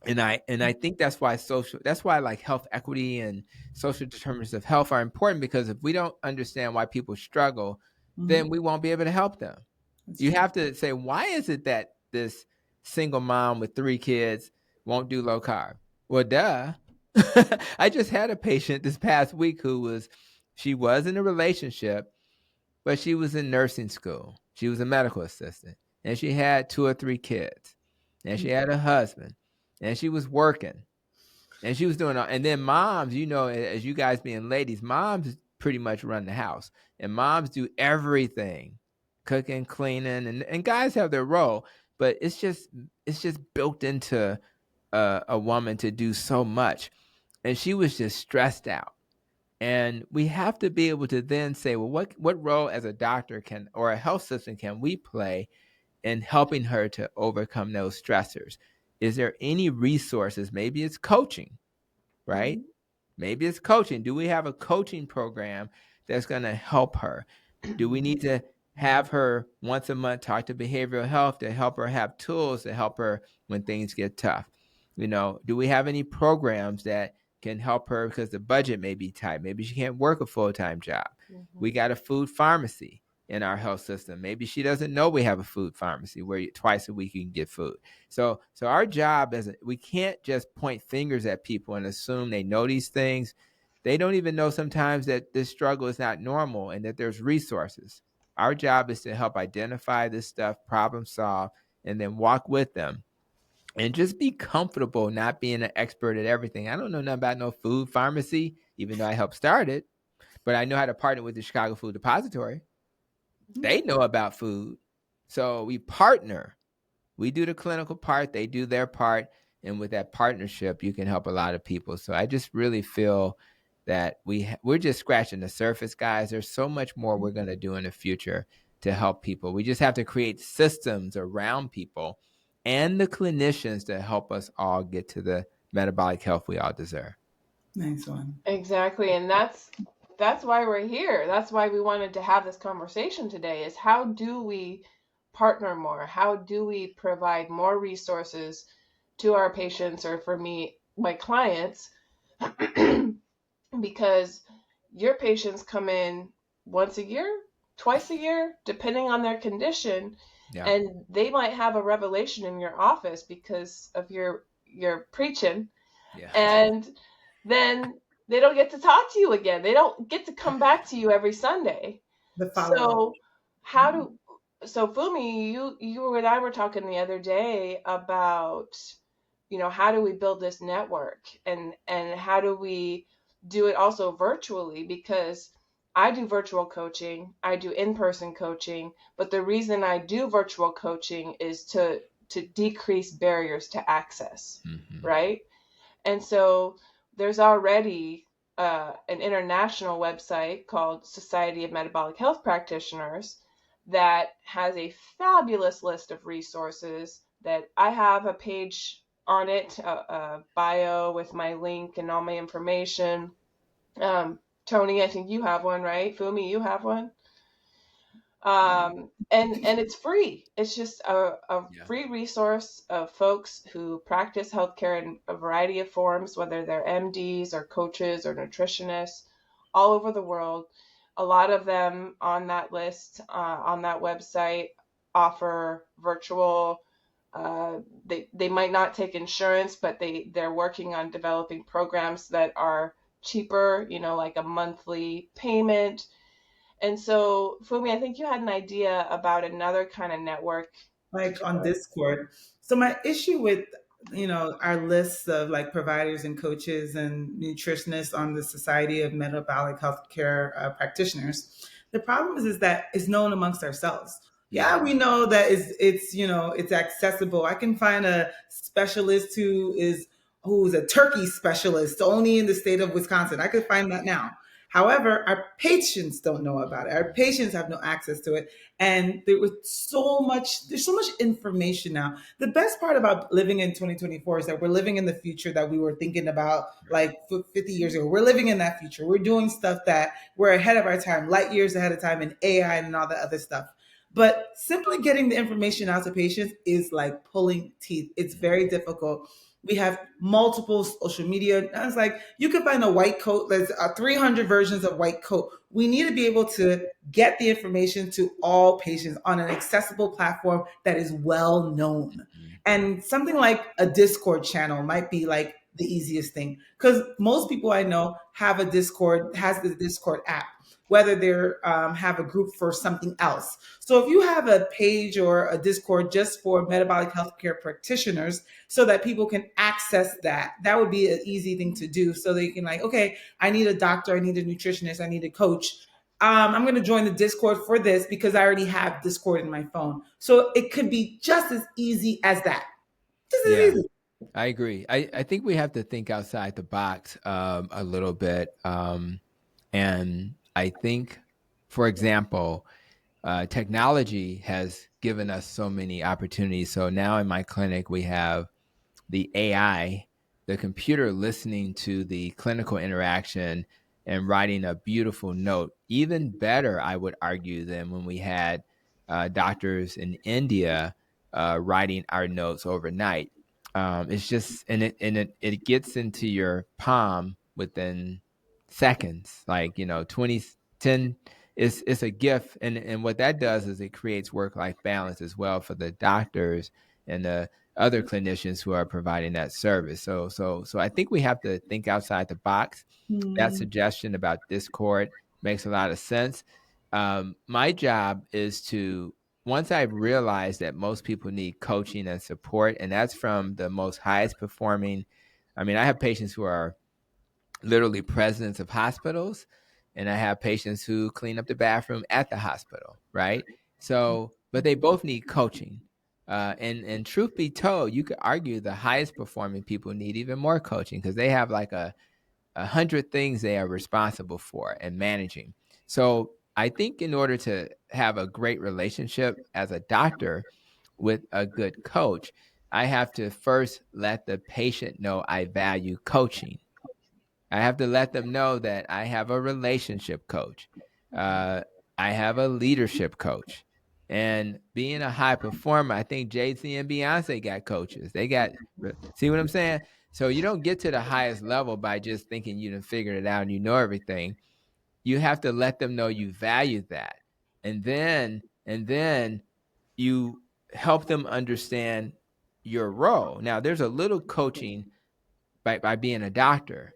And I think that's why like health equity and social determinants of health are important, because if we don't understand why people struggle, then we won't be able to help them. You have to say, why is it that this single mom with 3 kids won't do low carb? Well, duh. I just had a patient this past week she was in a relationship, but she was in nursing school. She was a medical assistant, and she had 2 or 3 kids, and she had a husband, and she was working, and she was doing all. And then moms, as you guys being ladies, moms pretty much run the house, and moms do everything, cooking, cleaning, and guys have their role, but it's just built into a woman to do so much, and she was just stressed out. And we have to be able to then say, well, what role as a doctor can or a health system can we play in helping her to overcome those stressors? Is there any resources? Maybe it's coaching, right? Mm-hmm. Maybe it's coaching. Do we have a coaching program that's going to help her? Do we need to have her once a month talk to behavioral health to help her have tools to help her when things get tough? Do we have any programs that can help her because the budget may be tight? Maybe she can't work a full-time job. Mm-hmm. We got a food pharmacy in our health system. Maybe she doesn't know we have a food pharmacy where twice a week you can get food. So our job is we can't just point fingers at people and assume they know these things. They don't even know sometimes that this struggle is not normal and that there's resources. Our job is to help identify this stuff, problem solve, and then walk with them and just be comfortable not being an expert at everything. I don't know nothing about no food pharmacy, even though I helped start it, but I know how to partner with the Chicago Food Depository. They know about food. So we partner. We do the clinical part, they do their part, and with that partnership, you can help a lot of people. So I just really feel that we're just scratching the surface, guys. There's so much more we're going to do in the future to help people. We just have to create systems around people and the clinicians to help us all get to the metabolic health we all deserve. Nice one. Exactly, and that's why we're here. That's why we wanted to have this conversation today, is how do we partner more? How do we provide more resources to our patients, or for me, my clients? Because your patients come in once a year, twice a year, depending on their condition, and they might have a revelation in your office because of your preaching, and then they don't get to talk to you again. They don't get to come back to you every Sunday. So Fumi, you and I were talking the other day about, how do we build this network, and how do we do it also virtually, because I do virtual coaching, I do in-person coaching, but the reason I do virtual coaching is to decrease barriers to access, right? And so there's already an international website called Society of Metabolic Health Practitioners that has a fabulous list of resources that I have a page on it, a bio with my link and all my information. Tony, I think you have one, right? Fumi, you have one? And it's free. It's just a free resource of folks who practice healthcare in a variety of forms, whether they're MDs or coaches or nutritionists all over the world. A lot of them on that list, on that website, offer virtual. They might not take insurance, but they're working on developing programs that are cheaper, like a monthly payment. And so, Fumi, I think you had an idea about another kind of network. Like on Discord. So my issue with our lists of like providers and coaches and nutritionists on the Society of Metabolic Healthcare Practitioners, the problem is that it's known amongst ourselves. Yeah, we know that it's accessible. I can find a specialist who's a turkey specialist only in the state of Wisconsin. I could find that now. However, our patients don't know about it. Our patients have no access to it. And there's so much information now. The best part about living in 2024 is that we're living in the future that we were thinking about like 50 years ago. We're living in that future. We're doing stuff that we're ahead of our time, light years ahead of time, in AI and all that other stuff. But simply getting the information out to patients is like pulling teeth. It's very difficult. We have multiple social media. I was like, you can find a white coat. There's 300 versions of white coat. We need to be able to get the information to all patients on an accessible platform that is well known. And something like a Discord channel might be like the easiest thing, because most people I know has the Discord app, whether they have a group for something else. So if you have a page or a Discord just for metabolic healthcare practitioners so that people can access that would be an easy thing to do. So they can like, okay, I need a doctor, I need a nutritionist, I need a coach. I'm going to join the Discord for this because I already have Discord in my phone. So it could be just as easy as that. Just as easy. I agree. I think we have to think outside the box a little bit. And I think, for example, technology has given us so many opportunities. So now in my clinic, we have the AI, the computer listening to the clinical interaction and writing a beautiful note, even better, I would argue, than when we had doctors in India writing our notes overnight. It's just, and it gets into your palm within seconds, like, 20, 10. It's a gift. And what that does is it creates work-life balance as well for the doctors and the other clinicians who are providing that service. So I think we have to think outside the box. That suggestion about Discord makes a lot of sense. My job is to, once I've realized that most people need coaching and support, and that's from the most highest performing. I mean, I have patients who are literally presidents of hospitals, and I have patients who clean up the bathroom at the hospital, right? So, but they both need coaching. And truth be told, you could argue the highest performing people need even more coaching because they have like a 100 things they are responsible for and managing. So I think in order to have a great relationship as a doctor with a good coach, I have to first let the patient know I value coaching. I have to let them know that I have a relationship coach. Uh, I have a leadership coach. And being a high performer, I think Jay-Z and Beyonce got coaches. They got, see what I'm saying? So you don't get to the highest level by just thinking you done figured it out and you know everything. You have to let them know you value that. And then you help them understand your role. Now, there's a little coaching by being a doctor.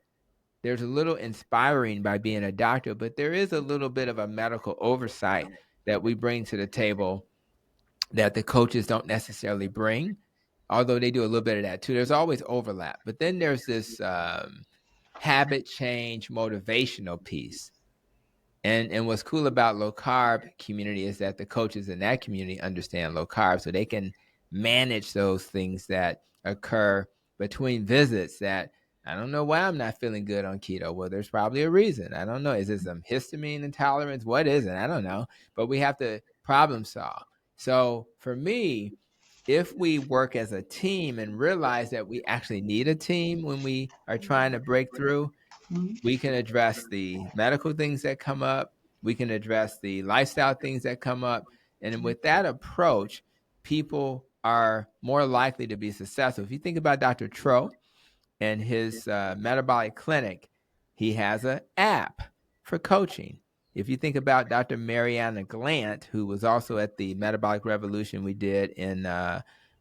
There's a little inspiring by being a doctor, but there is a little bit of a medical oversight that we bring to the table that the coaches don't necessarily bring, although they do a little bit of that too. There's always overlap. But then there's this habit change motivational piece. And what's cool about low carb community is that the coaches in that community understand low carb, so they can manage those things that occur between visits that I don't know why I'm not feeling good on keto. Well, there's probably a reason. I don't know. Is it some histamine intolerance? What is it? I don't know. But we have to problem solve. So for me, if we work as a team and realize that we actually need a team when we are trying to break through, we can address the medical things that come up. We can address the lifestyle things that come up. And with that approach, people are more likely to be successful. If you think about Dr. Tro and his metabolic clinic, he has an app for coaching. If you think about Dr. Mariana Glant, who was also at the Metabolic Revolution we did in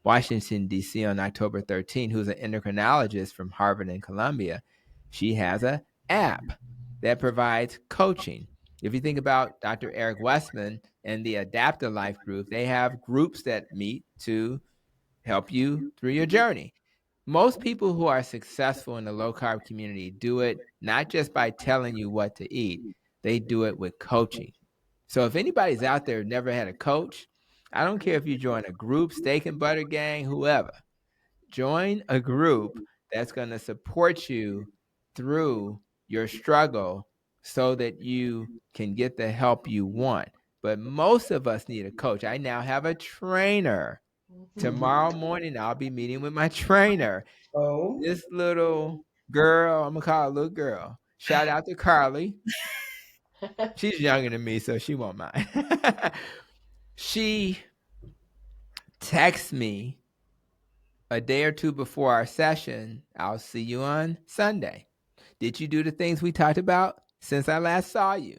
Washington, D.C. on October 13, who's an endocrinologist from Harvard and Columbia, she has an app that provides coaching. If you think about Dr. Eric Westman and the Adaptive Life group, they have groups that meet to help you through your journey. Most people who are successful in the low carb community do it not just by telling you what to eat, they do it with coaching. So if anybody's out there who never had a coach, I don't care if you join a group, steak and butter gang, whoever, join a group that's going to support you through your struggle so that you can get the help you want. But most of us need a coach. I now have a trainer. Tomorrow morning, I'll be meeting with my trainer. Oh, This little girl, I'm going to call her a little girl. Shout out to Carly. She's younger than me, so she won't mind. She texts me a day or two before our session. I'll see you on Sunday. Did you do the things we talked about since I last saw you?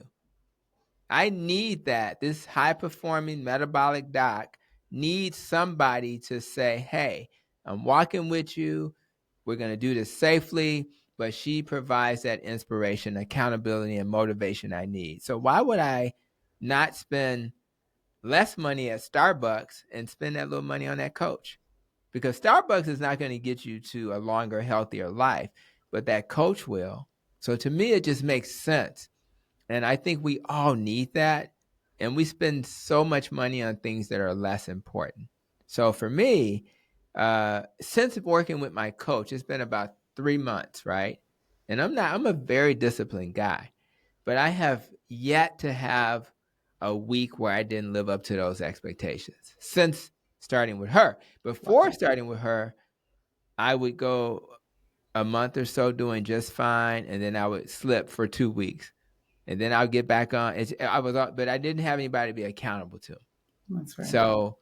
I need that. This high performing metabolic doc needs somebody to say, hey, I'm walking with you. We're going to do this safely. But she provides that inspiration, accountability, and motivation I need. So why would I not spend less money at Starbucks and spend that little money on that coach? Because Starbucks is not going to get you to a longer, healthier life, but that coach will. So to me, it just makes sense. And I think we all need that. And we spend so much money on things that are less important. So for me, since working with my coach, it's been about 3 months, right? And I'm a very disciplined guy, but I have yet to have a week where I didn't live up to those expectations since starting with her. Before starting with her, I would go a month or so doing just fine, and then I would slip for 2 weeks, and then I'll get back on. But I didn't have anybody to be accountable to. That's right. So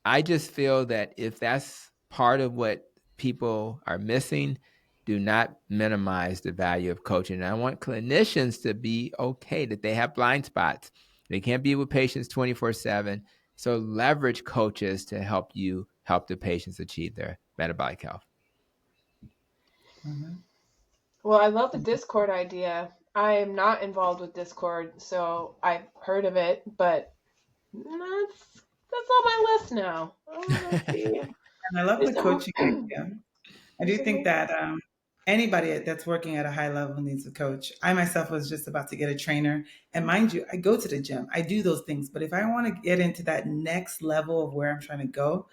I just feel that if that's part of what people are missing, do not minimize the value of coaching. And I want clinicians to be okay that they have blind spots. They can't be with patients 24/7. So leverage coaches to help the patients achieve their metabolic health. Mm-hmm. Well, I love the Discord idea. I am not involved with Discord, so I've heard of it, but that's on my list now. And I love the coaching idea. I do think that anybody that's working at a high level needs a coach. I myself was just about to get a trainer. And mind you, I go to the gym. I do those things. But if I want to get into that next level of where I'm trying to go,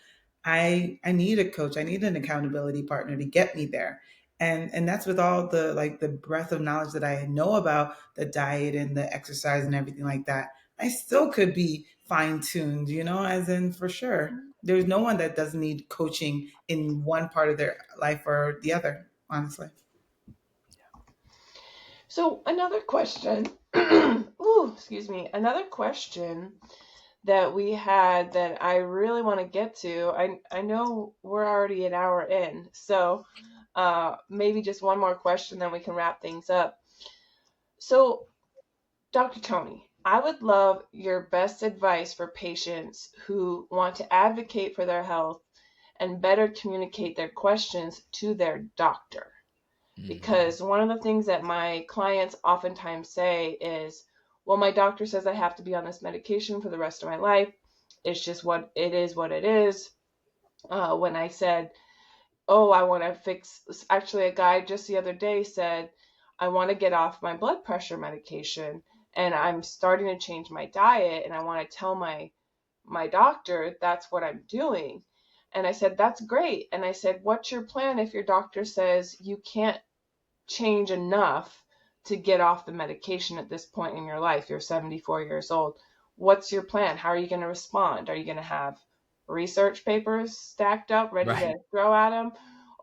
I need a coach. I need an accountability partner to get me there. And that's with all the breadth of knowledge that I know about the diet and the exercise and everything like that. I still could be fine-tuned, as in for sure. There's no one that doesn't need coaching in one part of their life or the other, honestly. So another question, ooh, excuse me, another question that we had that I really want to get to. I know we're already an hour in, so maybe just one more question, then we can wrap things up. So, Dr. Tony, I would love your best advice for patients who want to advocate for their health and better communicate their questions to their doctor. Because one of the things that my clients oftentimes say is, well, my doctor says I have to be on this medication for the rest of my life. It's just what it is, what it is. When I said, oh, I want to fix, actually, a guy just the other day said, I want to get off my blood pressure medication and I'm starting to change my diet and I want to tell my doctor that's what I'm doing. And I said, that's great. And I said, what's your plan if your doctor says you can't change enough to get off the medication at this point in your life? You're 74 years old. What's your plan? How are you going to respond? Are you going to have research papers stacked up ready to throw at him?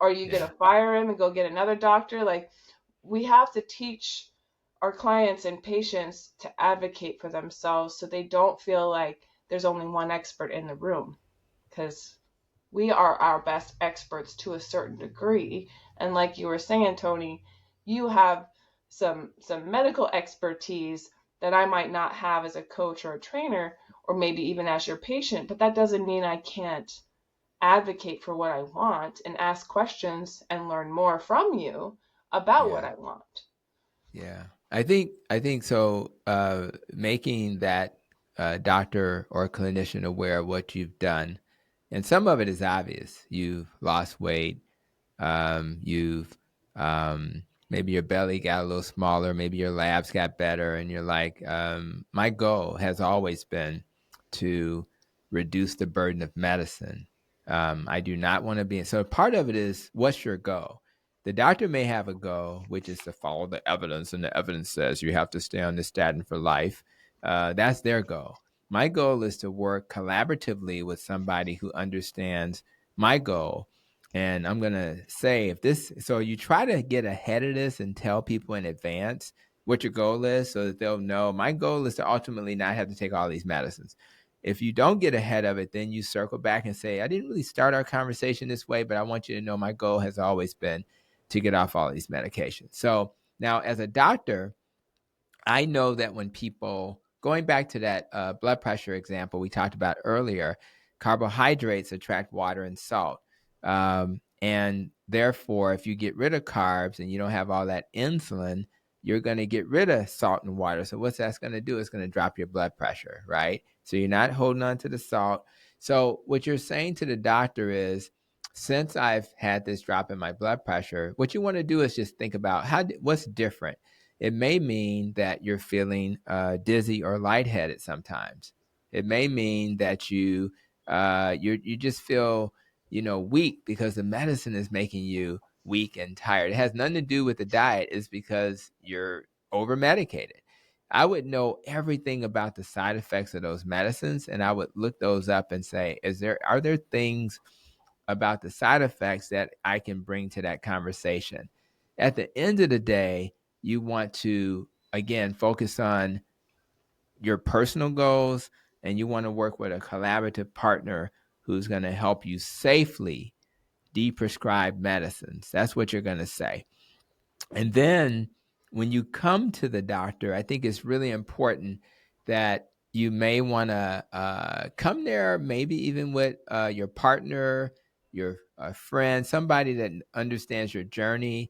Or are you going to fire him and go get another doctor? Like, we have to teach our clients and patients to advocate for themselves so they don't feel like there's only one expert in the room, because we are our best experts to a certain degree. And like you were saying, Tony, you have some medical expertise that I might not have as a coach or a trainer, or maybe even as your patient, but that doesn't mean I can't advocate for what I want and ask questions and learn more from you about what I want. Yeah. I think so. Making that doctor or clinician aware of what you've done, and some of it is obvious. You've lost weight. You've maybe your belly got a little smaller. Maybe your labs got better, and you're like, my goal has always been to reduce the burden of medicine. I do not want to be. So part of it is, what's your goal? The doctor may have a goal, which is to follow the evidence, and the evidence says you have to stay on this statin for life. That's their goal. My goal is to work collaboratively with somebody who understands my goal. And I'm going to say, so you try to get ahead of this and tell people in advance what your goal is so that they'll know. My goal is to ultimately not have to take all these medicines. If you don't get ahead of it, then you circle back and say, I didn't really start our conversation this way, but I want you to know my goal has always been to get off all these medications. So now as a doctor, I know that when people, going back to that blood pressure example we talked about earlier, carbohydrates attract water and salt. And therefore, if you get rid of carbs and you don't have all that insulin, you're going to get rid of salt and water. So what's that's going to do? It's going to drop your blood pressure, right? So you're not holding on to the salt. So what you're saying to the doctor is, since I've had this drop in my blood pressure, what you want to do is just think about what's different. It may mean that you're feeling dizzy or lightheaded sometimes. It may mean that you just feel weak because the medicine is making you weak and tired. It has nothing to do with the diet. It's because you're over medicated. I would know everything about the side effects of those medicines, and I would look those up and say, are there things about the side effects that I can bring to that conversation? At the end of the day, you want to, again, focus on your personal goals, and you want to work with a collaborative partner who's going to help you safely deprescribe medicines. That's what you're going to say. And then when you come to the doctor, I think it's really important that you may want to come there, maybe even with your partner, your friend, somebody that understands your journey.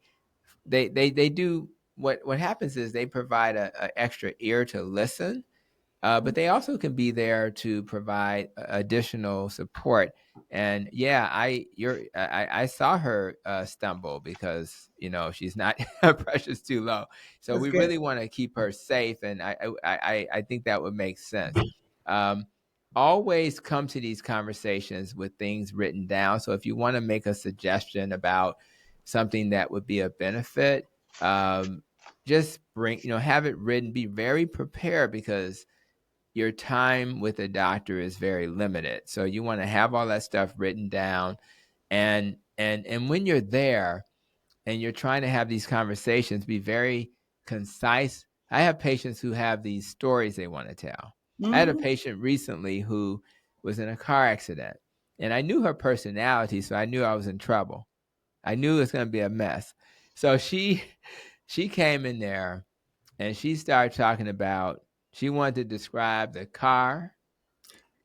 They do what happens is they provide a extra ear to listen, but they also can be there to provide additional support. And yeah, I saw her stumble because she's not pressure's too low. So That's we good. really want to keep her safe, and I think that would make sense. Always come to these conversations with things written down. So if you want to make a suggestion about something that would be a benefit, just have it written. Be very prepared because your time with a doctor is very limited. So you want to have all that stuff written down, and when you're there and you're trying to have these conversations, be very concise. I have patients who have these stories they want to tell. I had a patient recently who was in a car accident, and I knew her personality, so I knew I was in trouble. I knew it was going to be a mess. So she came in there and she started talking about, she wanted to describe the car.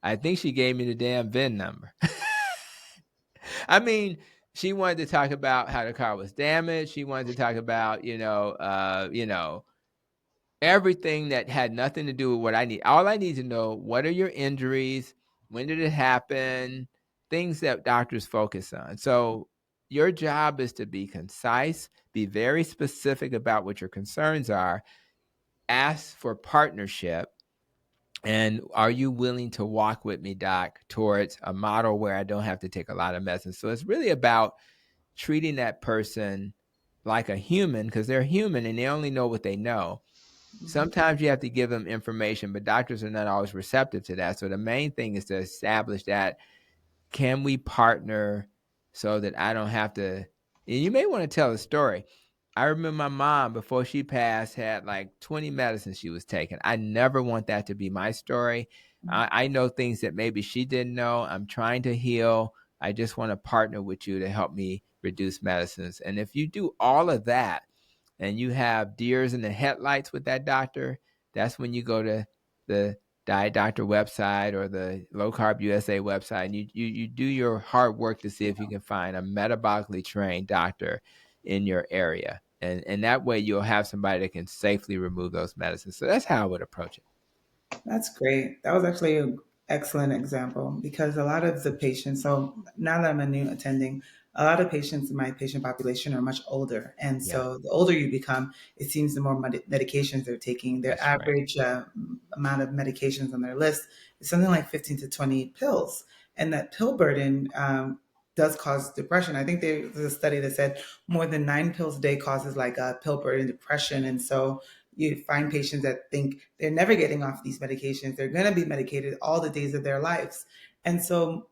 I think she gave me the damn VIN number. I mean, she wanted to talk about how the car was damaged. She wanted to talk about, everything that had nothing to do with what I need. All I need to know, what are your injuries? When did it happen? Things that doctors focus on. So your job is to be concise, be very specific about what your concerns are, ask for partnership. And are you willing to walk with me, doc, towards a model where I don't have to take a lot of medicine? So it's really about treating that person like a human, because they're human and they only know what they know. Sometimes you have to give them information, but doctors are not always receptive to that. So the main thing is to establish that, can we partner so that I don't have to? And you may want to tell a story. I remember my mom, before she passed, had like 20 medicines she was taking. I never want that to be my story. I know things that maybe she didn't know. I'm trying to heal. I just want to partner with you to help me reduce medicines. And if you do all of that and you have deers in the headlights with that doctor, that's when you go to the Diet Doctor website or the Low Carb USA website, and you do your hard work to see if you can find a metabolically trained doctor in your area. And that way you'll have somebody that can safely remove those medicines. So that's how I would approach it. That's great. That was actually an excellent example because a lot of the patients, so now that I'm a new attending, a lot of patients in my patient population are much older. And Yeah, so the older you become, it seems the more medications they're taking. Their that's right. average amount of medications on their list is something like 15 to 20 pills. And that pill burden does cause depression. I think there's a study that said more than 9 pills a day causes like a pill burden depression. And so you find patients that think they're never getting off these medications. They're going to be medicated all the days of their lives. And so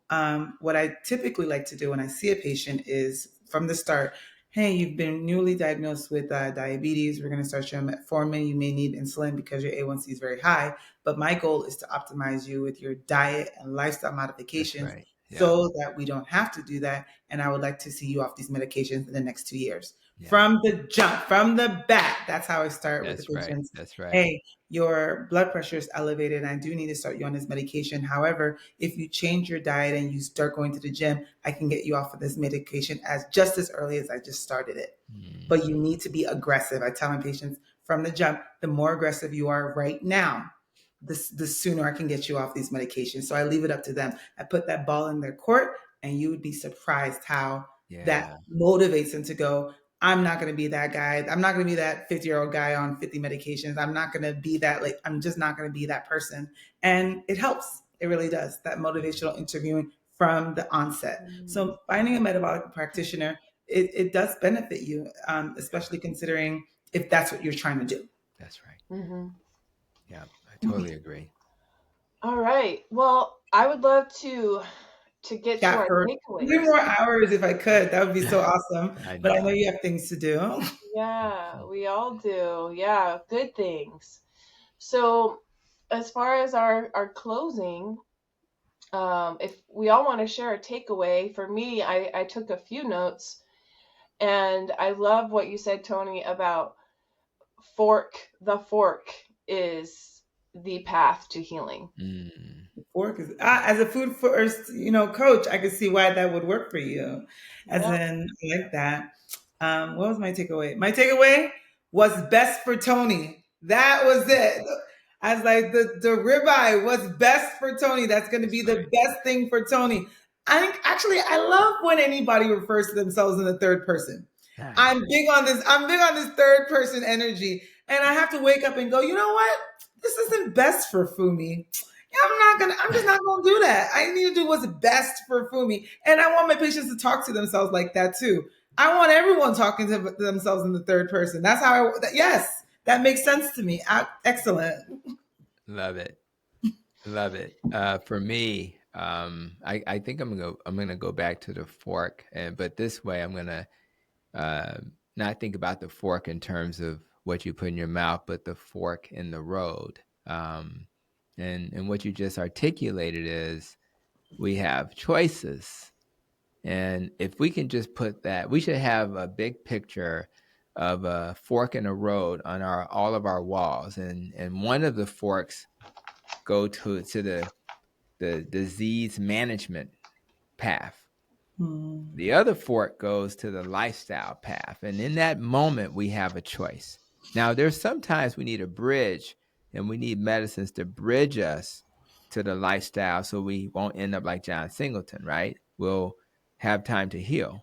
what I typically like to do when I see a patient is from the start, hey, you've been newly diagnosed with diabetes. We're going to start you on metformin. You may need insulin because your A1C is very high. But my goal is to optimize you with your diet and lifestyle That's modifications right. Yeah. so that we don't have to do that. And I would like to see you off these medications in the next 2 years. Yeah. From the jump, from the bat. That's how I start with the That's right. patients. That's right. Hey, your blood pressure is elevated. I do need to start you on this medication. However, if you change your diet and you start going to the gym, I can get you off of this medication as just as early as I just started it. But you need to be aggressive. I tell my patients from the jump, the more aggressive you are right now, the sooner I can get you off these medications. So I leave it up to them. I put that ball in their court, and you would be surprised how that motivates them to go, I'm not going to be that guy. I'm not going to be that 50-year-old guy on 50 medications. I'm not going to be that, I'm just not going to be that person. And it helps. It really does. That motivational interviewing from the onset. So finding a metabolic practitioner, it does benefit you, especially considering if that's what you're trying to do. That's right. Mm-hmm. Yeah, I totally agree. All right. Well, I would love to get to Chat our for takeaways. 3 more hours if I could. That would be so awesome. But I know you have things to do. Yeah, we all do. Yeah, good things. So, as far as our closing, if we all want to share a takeaway, for me, I took a few notes, and I love what you said, Tony, about the fork is the path to healing. Fork is, as a food first, coach, I could see why that would work for you. As Yep. in, I like that. What was my takeaway? My takeaway was best for Tony. That was it. I was like, the ribeye was best for Tony. That's going to be the best thing for Tony. I love when anybody refers to themselves in the third person. I'm big on this. I'm big on this third person energy. And I have to wake up and go, you know what? This isn't best for Fumi. I'm just not gonna do that. I need to do what's best for Fumi. And I want my patients to talk to themselves like that too. I want everyone talking to themselves in the third person. That's how yes, that makes sense to me. Excellent. Love it. Love it. For me, I think I'm gonna go back to the fork, but this way I'm gonna not think about the fork in terms of what you put in your mouth, but the fork in the road. And what you just articulated is we have choices. And if we can just put that, we should have a big picture of a fork in a road on all of our walls. And one of the forks go to the disease management path. The other fork goes to the lifestyle path. And in that moment, we have a choice. Now, there's sometimes we need a bridge, and we need medicines to bridge us to the lifestyle so we won't end up like John Singleton, right? We'll have time to heal.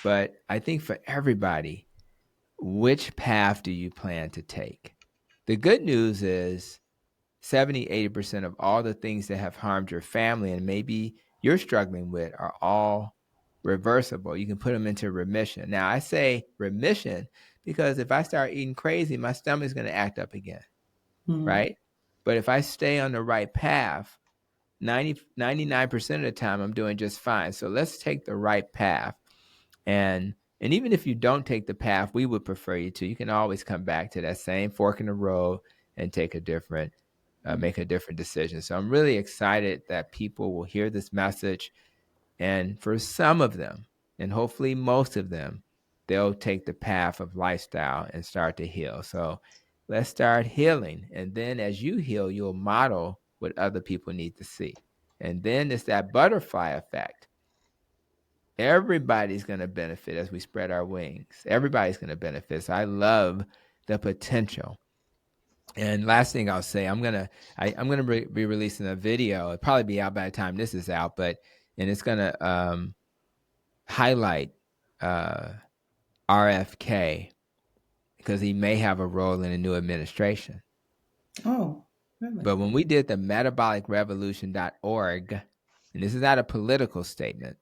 But I think for everybody, which path do you plan to take? The good news is 70, 80% of all the things that have harmed your family and maybe you're struggling with are all reversible. You can put them into remission. Now, I say remission because if I start eating crazy, my stomach's going to act up again, right? But if I stay on the right path, 99% of the time, I'm doing just fine. So let's take the right path. And even if you don't take the path we would prefer you to, you can always come back to that same fork in the road and take a different make a different decision. So I'm really excited that people will hear this message. And for some of them, and hopefully most of them, they'll take the path of lifestyle and start to heal. So let's start healing. And then as you heal, you'll model what other people need to see. And then it's that butterfly effect. Everybody's going to benefit as we spread our wings. Everybody's going to benefit. So I love the potential. And last thing I'll say, I'm gonna be releasing a video. It'll probably be out by the time this is out, and it's gonna highlight RFK because he may have a role in a new administration. Oh, really? But when we did the metabolicrevolution.org, and this is not a political statement,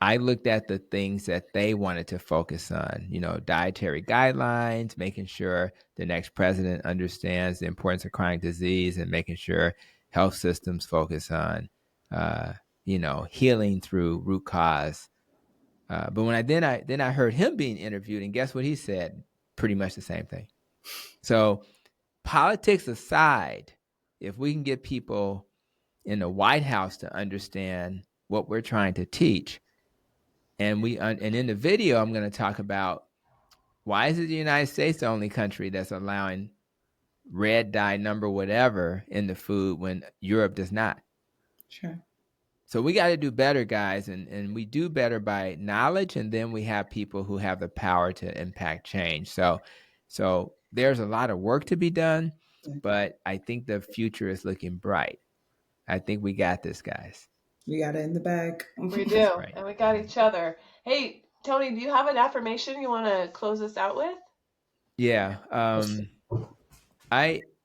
I looked at the things that they wanted to focus on, dietary guidelines, making sure the next president understands the importance of chronic disease and making sure health systems focus on, healing through root cause. But when I heard him being interviewed, and guess what he said? Pretty much the same thing. So politics aside, if we can get people in the White House to understand what we're trying to teach, and in the video, I'm going to talk about why is it the United States the only country that's allowing red dye number whatever in the food when Europe does not. Sure. So we got to do better, guys, and we do better by knowledge, and then we have people who have the power to impact change. So there's a lot of work to be done, but I think the future is looking bright. I think we got this, guys. We got it in the bag. We do, right. And we got each other. Hey, Tony, do you have an affirmation you want to close us out with? Yeah.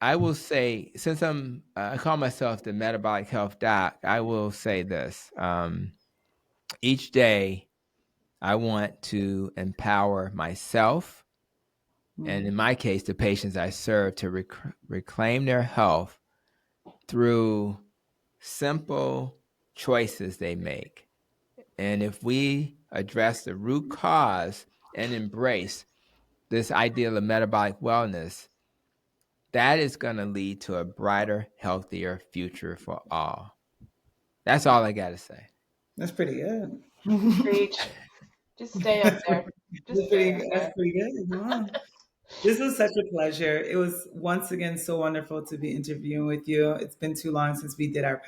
I will say, since I call myself the metabolic health doc, I will say this. Each day, I want to empower myself, and in my case, the patients I serve, to reclaim their health through simple choices they make. And if we address the root cause and embrace this ideal of metabolic wellness, that is going to lead to a brighter, healthier future for all. That's all I got to say. That's pretty good. Preach. Just stay up there. Just stay up there. That's pretty good. Wow. This was such a pleasure. It was once again so wonderful to be interviewing with you. It's been too long since we did our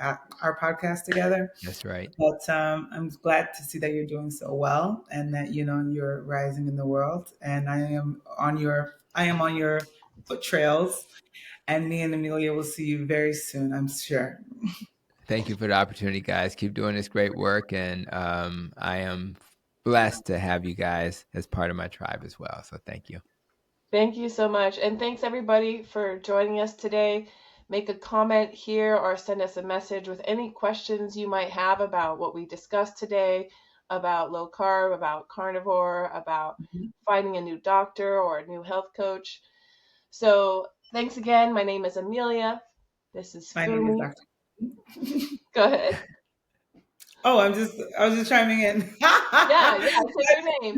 podcast together. That's right. But I'm glad to see that you're doing so well, and that you're rising in the world. And I am on your foot trails. And me and Amelia will see you very soon, I'm sure. Thank you for the opportunity, guys. Keep doing this great work. And I am blessed to have you guys as part of my tribe as well. So thank you. Thank you so much. And thanks everybody for joining us today. Make a comment here or send us a message with any questions you might have about what we discussed today, about low carb, about carnivore, about finding a new doctor or a new health coach. So thanks again. My name is Amelia. This is My name is Dr. Go ahead. Oh, I was just chiming in. yeah, say your name.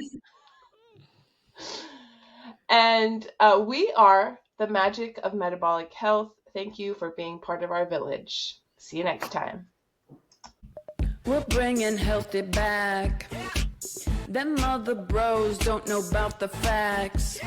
And we are the magic of metabolic health. Thank you for being part of our village. See you next time. We're bringing healthy back. Them other bros don't know about the facts.